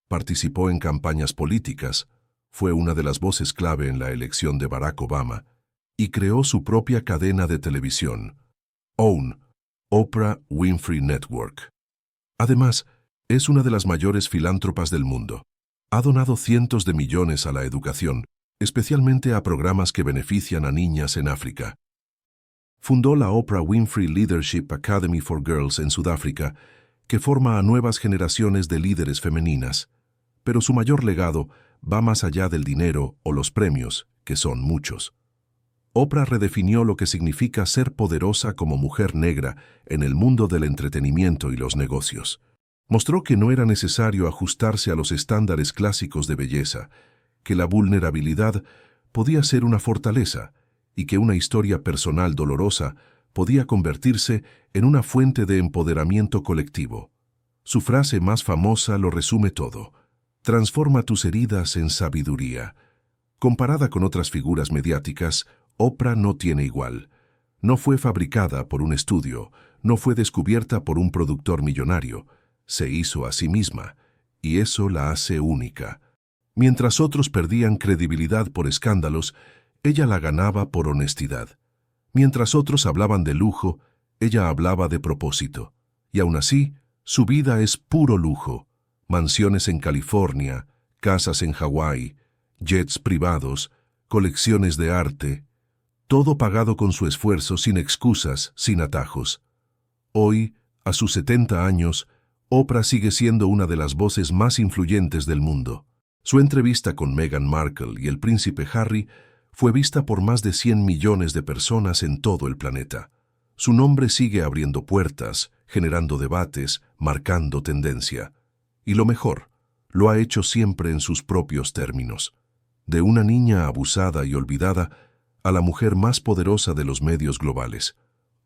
participó en campañas políticas, fue una de las voces clave en la elección de Barack Obama y creó su propia cadena de televisión, OWN, Oprah Winfrey Network. Además, es una de las mayores filántropas del mundo. Ha donado cientos de millones a la educación, especialmente a programas que benefician a niñas en África. Fundó la Oprah Winfrey Leadership Academy for Girls en Sudáfrica, que forma a nuevas generaciones de líderes femeninas. Pero su mayor legado va más allá del dinero o los premios, que son muchos. Oprah redefinió lo que significa ser poderosa como mujer negra en el mundo del entretenimiento y los negocios. Mostró que no era necesario ajustarse a los estándares clásicos de belleza, que la vulnerabilidad podía ser una fortaleza y que una historia personal dolorosa podía convertirse en una fuente de empoderamiento colectivo. Su frase más famosa lo resume todo: transforma tus heridas en sabiduría. Comparada con otras figuras mediáticas, Oprah no tiene igual. No fue fabricada por un estudio, no fue descubierta por un productor millonario. Se hizo a sí misma, y eso la hace única. Mientras otros perdían credibilidad por escándalos, ella la ganaba por honestidad. Mientras otros hablaban de lujo, ella hablaba de propósito. Y aún así, su vida es puro lujo. Mansiones en California, casas en Hawái, jets privados, colecciones de arte, todo pagado con su esfuerzo, sin excusas, sin atajos. Hoy, a sus 70 años, Oprah sigue siendo una de las voces más influyentes del mundo. Su entrevista con Meghan Markle y el príncipe Harry fue vista por más de 100 millones de personas en todo el planeta. Su nombre sigue abriendo puertas, generando debates, marcando tendencia. Y lo lo ha hecho siempre en sus propios términos. De una niña abusada y olvidada a la mujer más poderosa de los medios globales.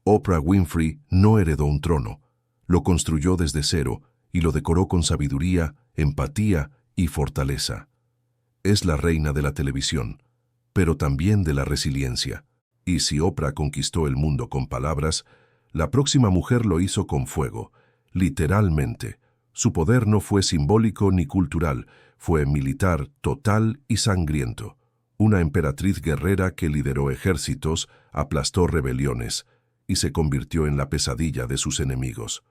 Oprah Winfrey no heredó un trono, lo construyó desde cero y lo decoró con sabiduría, empatía y fortaleza. Es la reina de la televisión, pero también de la resiliencia. Y si Oprah conquistó el mundo con palabras, la próxima mujer lo hizo con fuego, literalmente. Su poder no fue simbólico ni cultural, fue militar, total y sangriento. Una emperatriz guerrera que lideró ejércitos, aplastó rebeliones y se convirtió en la pesadilla de sus enemigos.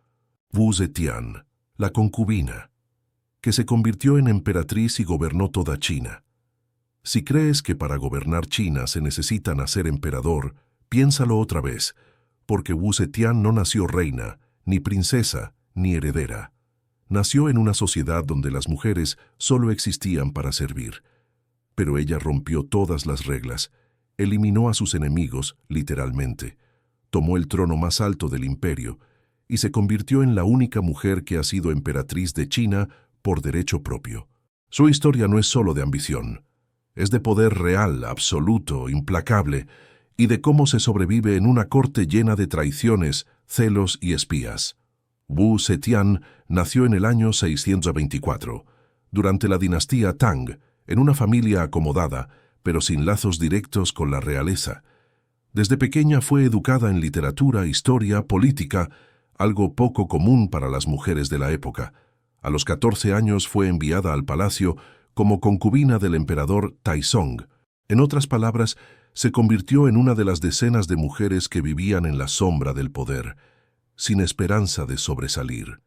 Wu Zetian, la concubina, que se convirtió en emperatriz y gobernó toda China. Si crees que para gobernar China se necesita nacer emperador, piénsalo otra vez, porque Wu Zetian no nació reina, ni princesa, ni heredera. Nació en una sociedad donde las mujeres solo existían para servir. Pero ella rompió todas las reglas, eliminó a sus enemigos, literalmente, tomó el trono más alto del imperio y se convirtió en la única mujer que ha sido emperatriz de China por derecho propio. Su historia no es solo de ambición, es de poder real, absoluto, implacable, y de cómo se sobrevive en una corte llena de traiciones, celos y espías. Wu Zetian nació en el año 624, durante la dinastía Tang, en una familia acomodada, pero sin lazos directos con la realeza. Desde pequeña fue educada en literatura, historia, política, algo poco común para las mujeres de la época. A los 14 años fue enviada al palacio como concubina del emperador Taizong. En otras palabras, se convirtió en una de las decenas de mujeres que vivían en la sombra del poder, sin esperanza de sobresalir.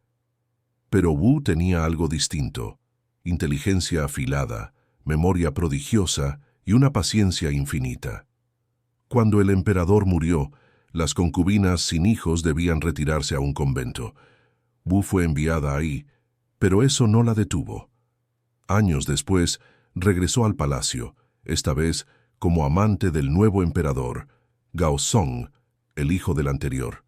Pero Wu tenía algo distinto: inteligencia afilada, memoria prodigiosa y una paciencia infinita. Cuando el emperador murió, las concubinas sin hijos debían retirarse a un convento. Wu fue enviada ahí, pero eso no la detuvo. Años después, regresó al palacio, esta vez como amante del nuevo emperador, Gaozong, el hijo del anterior.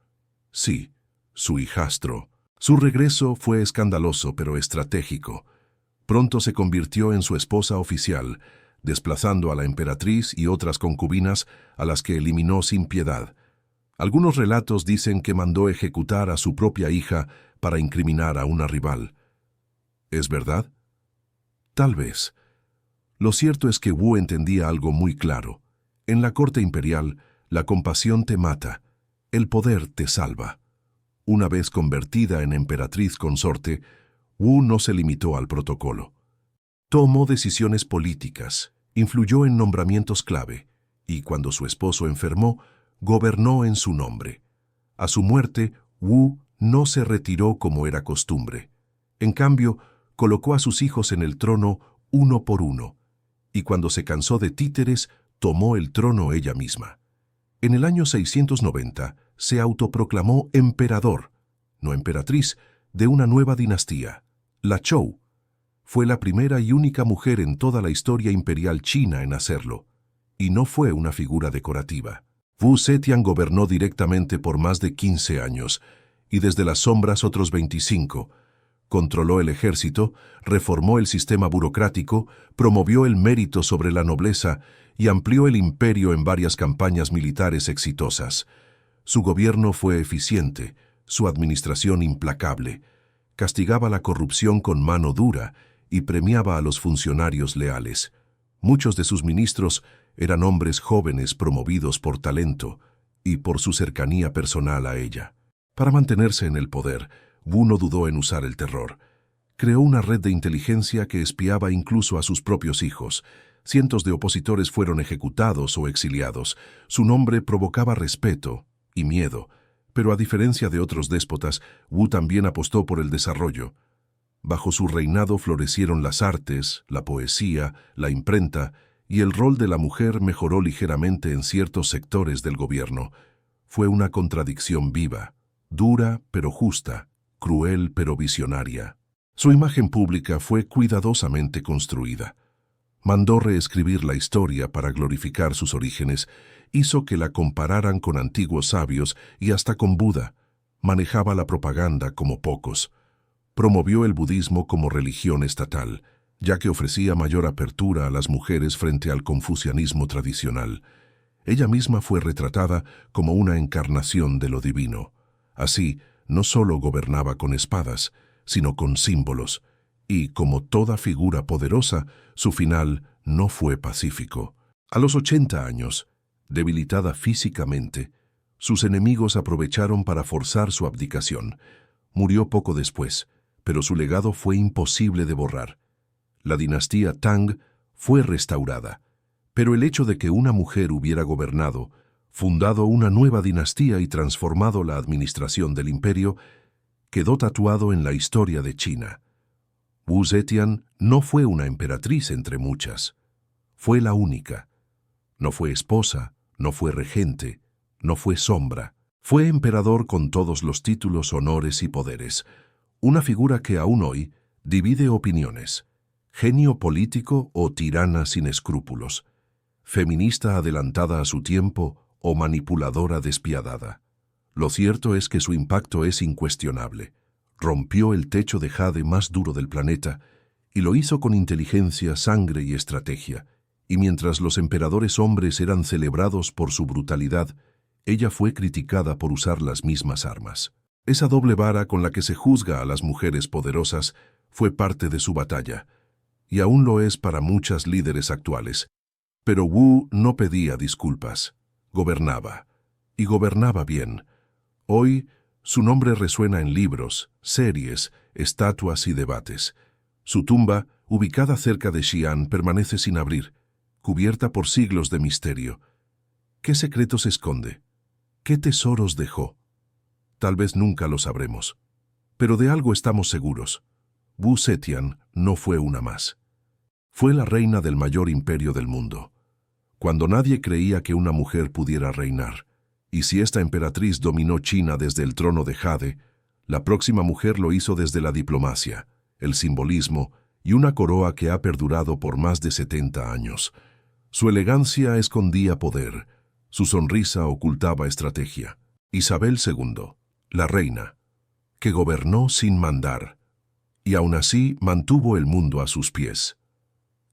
Sí, su hijastro. Su regreso fue escandaloso pero estratégico. Pronto se convirtió en su esposa oficial, desplazando a la emperatriz y otras concubinas a las que eliminó sin piedad. Algunos relatos dicen que mandó ejecutar a su propia hija para incriminar a una rival. ¿Es verdad? Tal vez. Lo cierto es que Wu entendía algo muy claro. En la corte imperial, la compasión te mata, el poder te salva. Una vez convertida en emperatriz consorte, Wu no se limitó al protocolo. Tomó decisiones políticas, influyó en nombramientos clave, y cuando su esposo enfermó, gobernó en su nombre. A su muerte, Wu no se retiró como era costumbre. En cambio, colocó a sus hijos en el trono uno por uno, y cuando se cansó de títeres, tomó el trono ella misma. En el año 690, se autoproclamó emperador, no emperatriz, de una nueva dinastía, la Zhou. Fue la primera y única mujer en toda la historia imperial china en hacerlo, y no fue una figura decorativa. Wu Zetian gobernó directamente por más de 15 años, y desde las sombras otros 25. Controló el ejército, reformó el sistema burocrático, promovió el mérito sobre la nobleza y amplió el imperio en varias campañas militares exitosas. Su gobierno fue eficiente, su administración implacable. Castigaba la corrupción con mano dura y premiaba a los funcionarios leales. Muchos de sus ministros eran hombres jóvenes promovidos por talento y por su cercanía personal a ella. Para mantenerse en el poder, Wu no dudó en usar el terror. Creó una red de inteligencia que espiaba incluso a sus propios hijos. Cientos de opositores fueron ejecutados o exiliados. Su nombre provocaba respeto y miedo, pero a diferencia de otros déspotas, Wu también apostó por el desarrollo. Bajo su reinado florecieron las artes, la poesía, la imprenta, y el rol de la mujer mejoró ligeramente en ciertos sectores del gobierno. Fue una contradicción viva, dura pero justa, cruel pero visionaria. Su imagen pública fue cuidadosamente construida. Mandó reescribir la historia para glorificar sus orígenes, hizo que la compararan con antiguos sabios y hasta con Buda. Manejaba la propaganda como pocos. Promovió el budismo como religión estatal, ya que ofrecía mayor apertura a las mujeres frente al confucianismo tradicional. Ella misma fue retratada como una encarnación de lo divino. Así, no solo gobernaba con espadas, sino con símbolos, y, como toda figura poderosa, su final no fue pacífico. A los 80 años, debilitada físicamente, sus enemigos aprovecharon para forzar su abdicación. Murió poco después, pero su legado fue imposible de borrar. La dinastía Tang fue restaurada, pero el hecho de que una mujer hubiera gobernado, fundado una nueva dinastía y transformado la administración del imperio, quedó tatuado en la historia de China. Wu Zetian no fue una emperatriz entre muchas. Fue la única. No fue esposa, no fue regente, no fue sombra. Fue emperador con todos los títulos, honores y poderes. Una figura que aún hoy divide opiniones. Genio político o tirana sin escrúpulos. Feminista adelantada a su tiempo o manipuladora despiadada. Lo cierto es que su impacto es incuestionable. Rompió el techo de jade más duro del planeta y lo hizo con inteligencia, sangre y estrategia. Y mientras los emperadores hombres eran celebrados por su brutalidad, ella fue criticada por usar las mismas armas. Esa doble vara con la que se juzga a las mujeres poderosas fue parte de su batalla, y aún lo es para muchas líderes actuales. Pero Wu no pedía disculpas, gobernaba, y gobernaba bien. Hoy, su nombre resuena en libros, series, estatuas y debates. Su tumba, ubicada cerca de Xi'an, permanece sin abrir, cubierta por siglos de misterio. ¿Qué secretos esconde? ¿Qué tesoros dejó? Tal vez nunca lo sabremos. Pero de algo estamos seguros. Wu Zetian no fue una más. Fue la reina del mayor imperio del mundo, cuando nadie creía que una mujer pudiera reinar. Y si esta emperatriz dominó China desde el trono de jade, la próxima mujer lo hizo desde la diplomacia, el simbolismo y una coroa que ha perdurado por más de 70 años. Su elegancia escondía poder, su sonrisa ocultaba estrategia. Isabel II, la reina, que gobernó sin mandar, y aún así mantuvo el mundo a sus pies.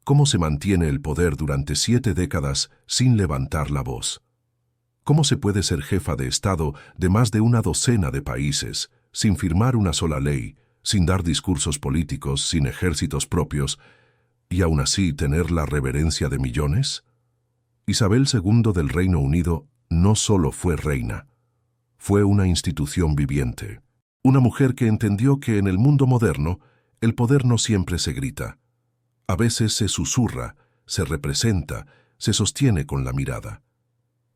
¿Cómo se mantiene el poder durante 7 décadas sin levantar la voz? ¿Cómo se puede ser jefa de Estado de más de una docena de países, sin firmar una sola ley, sin dar discursos políticos, sin ejércitos propios, y aún así tener la reverencia de millones? Isabel II del Reino Unido no solo fue reina, fue una institución viviente. Una mujer que entendió que en el mundo moderno el poder no siempre se grita. A veces se susurra, se representa, se sostiene con la mirada.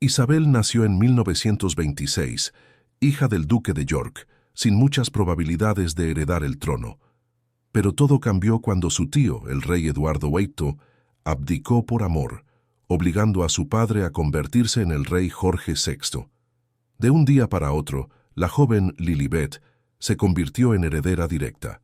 Isabel nació en 1926, hija del duque de York, sin muchas probabilidades de heredar el trono. Pero todo cambió cuando su tío, el rey Eduardo VIII, abdicó por amor, obligando a su padre a convertirse en el rey Jorge VI. De un día para otro, la joven Lilibet se convirtió en heredera directa.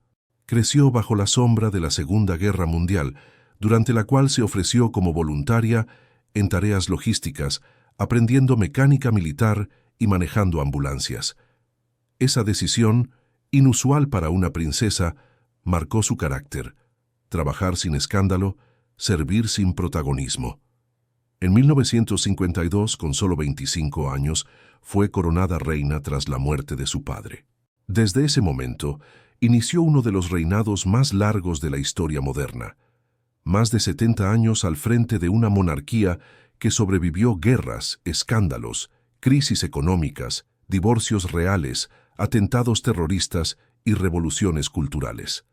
Creció bajo la sombra de la Segunda Guerra Mundial, durante la cual se ofreció como voluntaria en tareas logísticas, aprendiendo mecánica militar y manejando ambulancias. Esa decisión, inusual para una princesa, marcó su carácter: trabajar sin escándalo, servir sin protagonismo. En 1952, con solo 25 años, fue coronada reina tras la muerte de su padre. Desde ese momento, inició uno de los reinados más largos de la historia moderna. Más de 70 años al frente de una monarquía que sobrevivió guerras, escándalos, crisis económicas, divorcios reales, atentados terroristas y revoluciones culturales.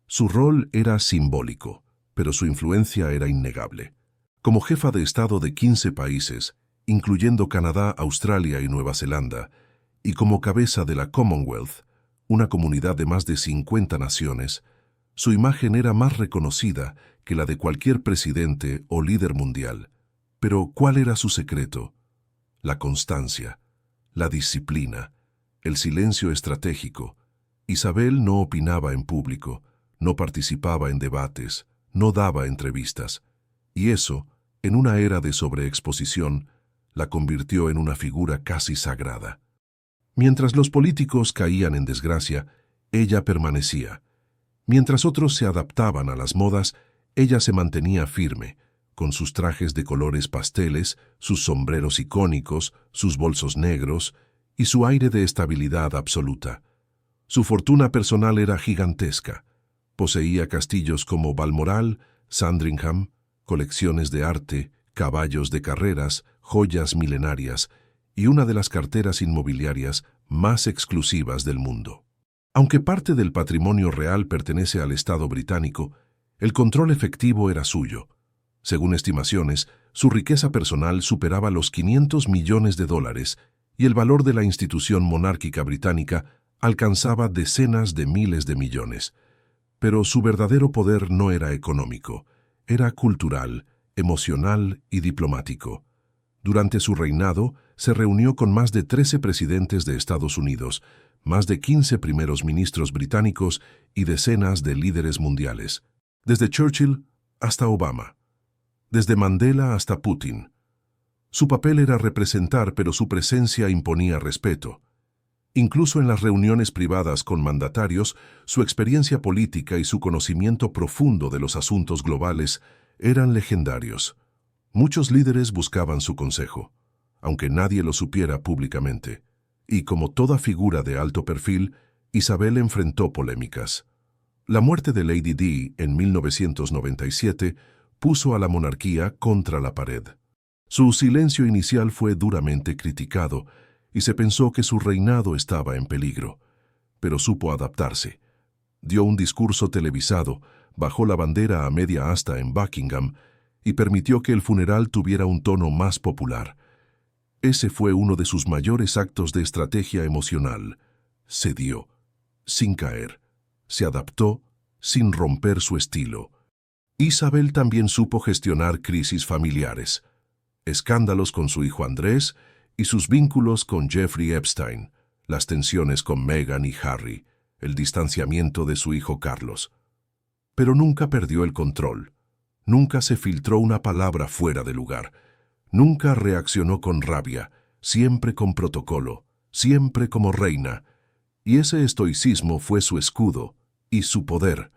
Su rol era simbólico, pero su influencia era innegable. Como jefa de Estado de 15 países, incluyendo Canadá, Australia y Nueva Zelanda, y como cabeza de la Commonwealth, una comunidad de más de 50 naciones, su imagen era más reconocida que la de cualquier presidente o líder mundial. Pero, ¿cuál era su secreto? La constancia, la disciplina, el silencio estratégico. Isabel no opinaba en público, no participaba en debates, no daba entrevistas. Y eso, en una era de sobreexposición, la convirtió en una figura casi sagrada. Mientras los políticos caían en desgracia, ella permanecía. Mientras otros se adaptaban a las modas, ella se mantenía firme, con sus trajes de colores pasteles, sus sombreros icónicos, sus bolsos negros y su aire de estabilidad absoluta. Su fortuna personal era gigantesca. Poseía castillos como Balmoral, Sandringham, colecciones de arte, caballos de carreras, joyas milenarias y una de las carteras inmobiliarias más exclusivas del mundo. Aunque parte del patrimonio real pertenece al Estado británico, el control efectivo era suyo. Según estimaciones, su riqueza personal superaba los 500 millones de dólares y el valor de la institución monárquica británica alcanzaba decenas de miles de millones. Pero su verdadero poder no era económico, era cultural, emocional y diplomático. Durante su reinado, se reunió con más de 13 presidentes de Estados Unidos, más de 15 primeros ministros británicos y decenas de líderes mundiales, desde Churchill hasta Obama, desde Mandela hasta Putin. Su papel era representar, pero su presencia imponía respeto. Incluso en las reuniones privadas con mandatarios, su experiencia política y su conocimiento profundo de los asuntos globales eran legendarios. Muchos líderes buscaban su consejo, aunque nadie lo supiera públicamente. Y como toda figura de alto perfil, Isabel enfrentó polémicas. La muerte de Lady Di en 1997 puso a la monarquía contra la pared. Su silencio inicial fue duramente criticado y se pensó que su reinado estaba en peligro, pero supo adaptarse. Dio un discurso televisado, bajó la bandera a media asta en Buckingham y permitió que el funeral tuviera un tono más popular. Ese fue uno de sus mayores actos de estrategia emocional. Cedió, sin caer. Se adaptó, sin romper su estilo. Isabel también supo gestionar crisis familiares, escándalos con su hijo Andrés y sus vínculos con Jeffrey Epstein, las tensiones con Meghan y Harry, el distanciamiento de su hijo Carlos. Pero nunca perdió el control. Nunca se filtró una palabra fuera de lugar. Nunca reaccionó con rabia, siempre con protocolo, siempre como reina. Y ese estoicismo fue su escudo y su poder.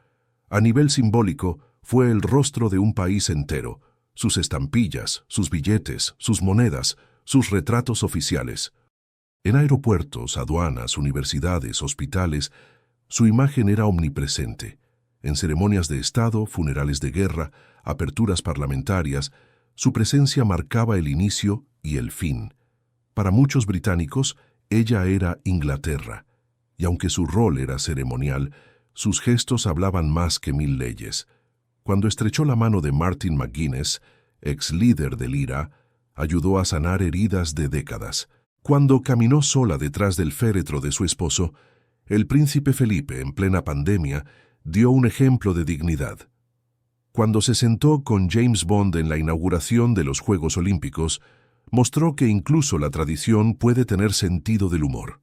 A nivel simbólico, fue el rostro de un país entero, sus estampillas, sus billetes, sus monedas, sus retratos oficiales. En aeropuertos, aduanas, universidades, hospitales, su imagen era omnipresente. En ceremonias de Estado, funerales de guerra, aperturas parlamentarias, su presencia marcaba el inicio y el fin. Para muchos británicos, ella era Inglaterra, y aunque su rol era ceremonial, sus gestos hablaban más que 1000 leyes. Cuando estrechó la mano de Martin McGuinness, ex líder del IRA, ayudó a sanar heridas de décadas. Cuando caminó sola detrás del féretro de su esposo, el príncipe Felipe, en plena pandemia, dio un ejemplo de dignidad. Cuando se sentó con James Bond en la inauguración de los Juegos Olímpicos, mostró que incluso la tradición puede tener sentido del humor.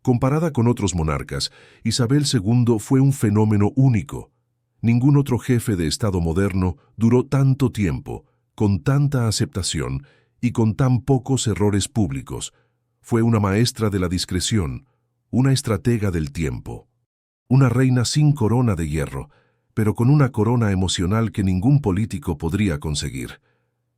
Comparada con otros monarcas, Isabel II fue un fenómeno único. Ningún otro jefe de Estado moderno duró tanto tiempo, con tanta aceptación y con tan pocos errores públicos. Fue una maestra de la discreción, una estratega del tiempo. Una reina sin corona de hierro, pero con una corona emocional que ningún político podría conseguir.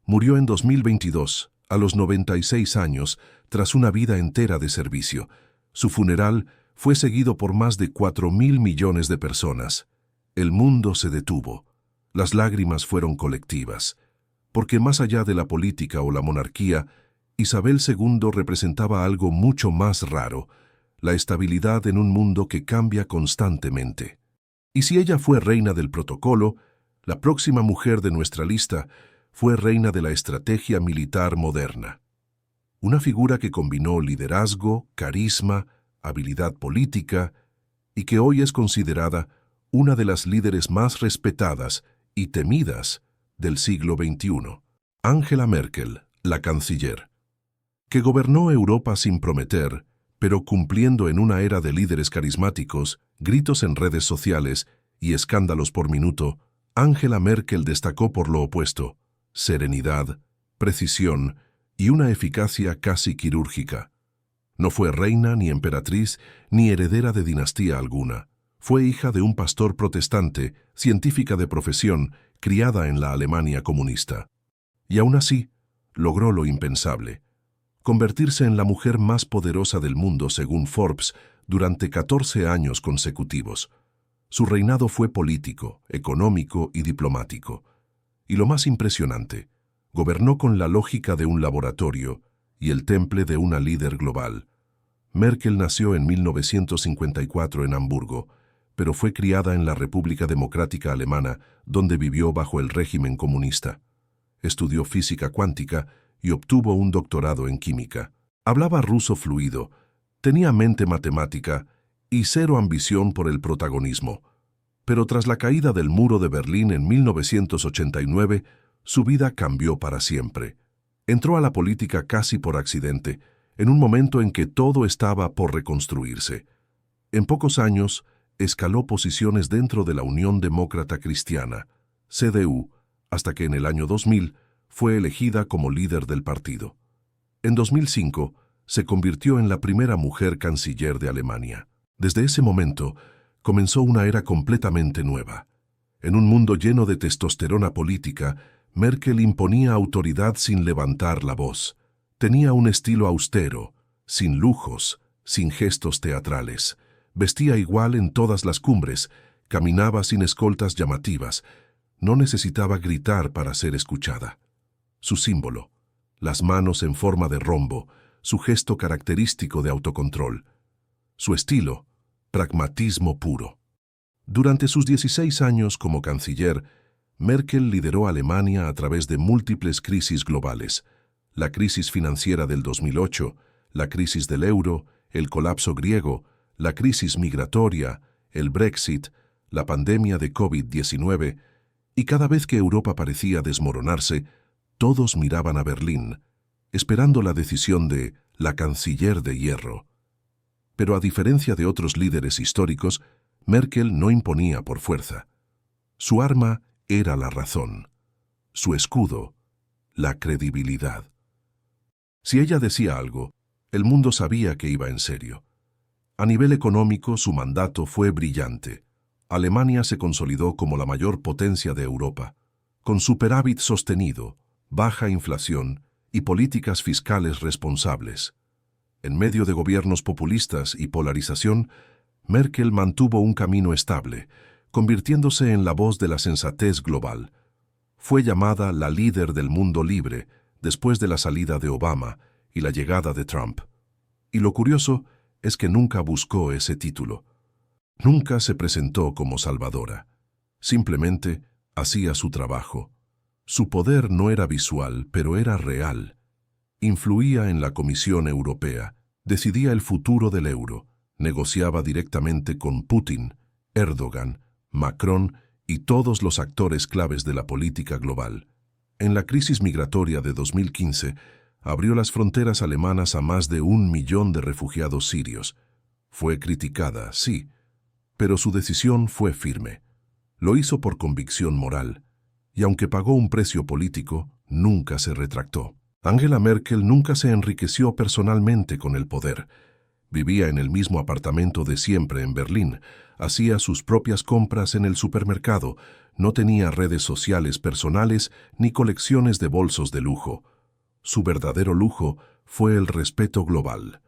Murió en 2022, a los 96 años, tras una vida entera de servicio. Su funeral fue seguido por más de 4.000 millones de personas. El mundo se detuvo. Las lágrimas fueron colectivas. Porque más allá de la política o la monarquía, Isabel II representaba algo mucho más raro, la estabilidad en un mundo que cambia constantemente. Y si ella fue reina del protocolo, la próxima mujer de nuestra lista fue reina de la estrategia militar moderna. Una figura que combinó liderazgo, carisma, habilidad política y que hoy es considerada una de las líderes más respetadas y temidas del siglo XXI. Angela Merkel, la canciller, que gobernó Europa sin prometer, pero cumpliendo en una era de líderes carismáticos, gritos en redes sociales y escándalos por minuto. Angela Merkel destacó por lo opuesto: serenidad, precisión y una eficacia casi quirúrgica. No fue reina, ni emperatriz, ni heredera de dinastía alguna. Fue hija de un pastor protestante, científica de profesión, criada en la Alemania comunista. Y aún así, logró lo impensable: convertirse en la mujer más poderosa del mundo según Forbes durante 14 años consecutivos. Su reinado fue político, económico y diplomático. Y lo más impresionante, gobernó con la lógica de un laboratorio y el temple de una líder global. Merkel nació en 1954 en Hamburgo, pero fue criada en la República Democrática Alemana, donde vivió bajo el régimen comunista. Estudió física cuántica y obtuvo un doctorado en química. Hablaba ruso fluido, tenía mente matemática y cero ambición por el protagonismo. Pero tras la caída del muro de Berlín en 1989, su vida cambió para siempre. Entró a la política casi por accidente, en un momento en que todo estaba por reconstruirse. En pocos años, escaló posiciones dentro de la Unión Demócrata Cristiana, CDU, hasta que en el año 2000 fue elegida como líder del partido. En 2005, se convirtió en la primera mujer canciller de Alemania. Desde ese momento, comenzó una era completamente nueva. En un mundo lleno de testosterona política, Merkel imponía autoridad sin levantar la voz. Tenía un estilo austero, sin lujos, sin gestos teatrales. Vestía igual en todas las cumbres, caminaba sin escoltas llamativas. No necesitaba gritar para ser escuchada. Su símbolo, las manos en forma de rombo, su gesto característico de autocontrol. Su estilo, pragmatismo puro. Durante sus 16 años como canciller, Merkel lideró a Alemania a través de múltiples crisis globales: la crisis financiera del 2008, la crisis del euro, el colapso griego, la crisis migratoria, el Brexit, la pandemia de COVID-19, y cada vez que Europa parecía desmoronarse, todos miraban a Berlín, esperando la decisión de la canciller de hierro. Pero a diferencia de otros líderes históricos, Merkel no imponía por fuerza. Su arma era la razón. Su escudo, la credibilidad. Si ella decía algo, el mundo sabía que iba en serio. A nivel económico, su mandato fue brillante. Alemania se consolidó como la mayor potencia de Europa, con superávit sostenido, baja inflación y políticas fiscales responsables. En medio de gobiernos populistas y polarización, Merkel mantuvo un camino estable, convirtiéndose en la voz de la sensatez global. Fue llamada la líder del mundo libre después de la salida de Obama y la llegada de Trump. Y lo curioso es que nunca buscó ese título. Nunca se presentó como salvadora. Simplemente hacía su trabajo. Su poder no era visual, pero era real. Influía en la Comisión Europea, decidía el futuro del euro, negociaba directamente con Putin, Erdogan, Macron y todos los actores claves de la política global. En la crisis migratoria de 2015, abrió las fronteras alemanas a más de 1 millón de refugiados sirios. Fue criticada, sí, pero su decisión fue firme. Lo hizo por convicción moral, y aunque pagó un precio político, nunca se retractó. Angela Merkel nunca se enriqueció personalmente con el poder. Vivía en el mismo apartamento de siempre en Berlín, hacía sus propias compras en el supermercado, no tenía redes sociales personales ni colecciones de bolsos de lujo. Su verdadero lujo fue el respeto global.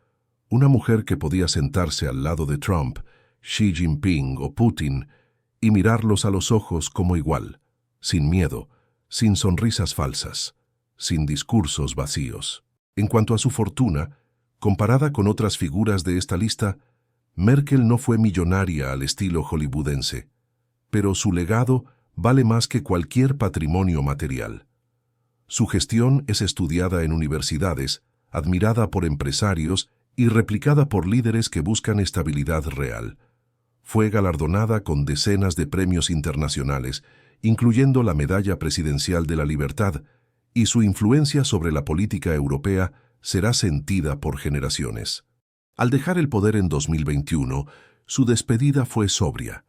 Una mujer que podía sentarse al lado de Trump, Xi Jinping o Putin y mirarlos a los ojos como igual, sin miedo, sin sonrisas falsas, sin discursos vacíos. En cuanto a su fortuna, comparada con otras figuras de esta lista, Merkel no fue millonaria al estilo hollywoodense, pero su legado vale más que cualquier patrimonio material. Su gestión es estudiada en universidades, admirada por empresarios y replicada por líderes que buscan estabilidad real. Fue galardonada con decenas de premios internacionales, incluyendo la Medalla Presidencial de la Libertad, y su influencia sobre la política europea será sentida por generaciones. Al dejar el poder en 2021, su despedida fue sobria,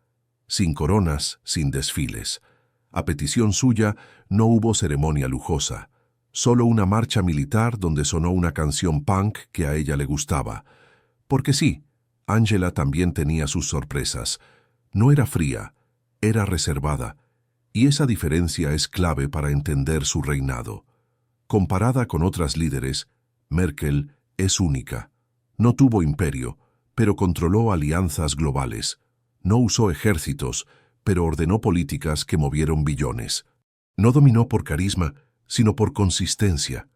sin coronas, sin desfiles. A petición suya, no hubo ceremonia lujosa. Solo una marcha militar donde sonó una canción punk que a ella le gustaba. Porque sí, Angela también tenía sus sorpresas. No era fría, era reservada, y esa diferencia es clave para entender su reinado. Comparada con otras líderes, Merkel es única. No tuvo imperio, pero controló alianzas globales. No usó ejércitos, pero ordenó políticas que movieron billones. No dominó por carisma, sino por consistencia.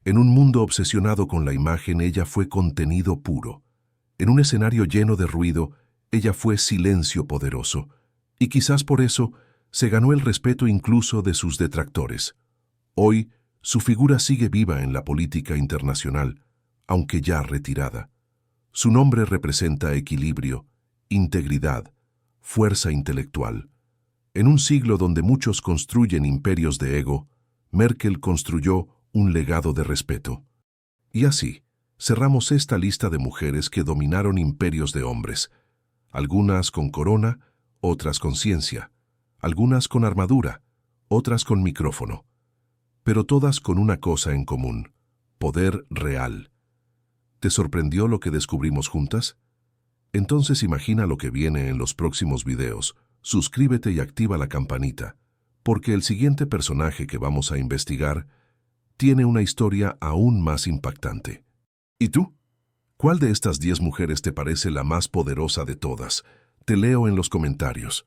En un mundo obsesionado con la imagen, ella fue contenido puro. En un escenario lleno de ruido, ella fue silencio poderoso. Y quizás por eso se ganó el respeto incluso de sus detractores. Hoy, su figura sigue viva en la política internacional, aunque ya retirada. Su nombre representa equilibrio, integridad, fuerza intelectual. En un siglo donde muchos construyen imperios de ego, Merkel construyó un legado de respeto. Y así, cerramos esta lista de mujeres que dominaron imperios de hombres, algunas con corona, otras con ciencia, algunas con armadura, otras con micrófono, pero todas con una cosa en común: poder real. ¿Te sorprendió lo que descubrimos juntas? Entonces imagina lo que viene en los próximos videos. Suscríbete y activa la campanita, porque el siguiente personaje que vamos a investigar tiene una historia aún más impactante. ¿Y tú? ¿Cuál de estas 10 mujeres te parece la más poderosa de todas? Te leo en los comentarios.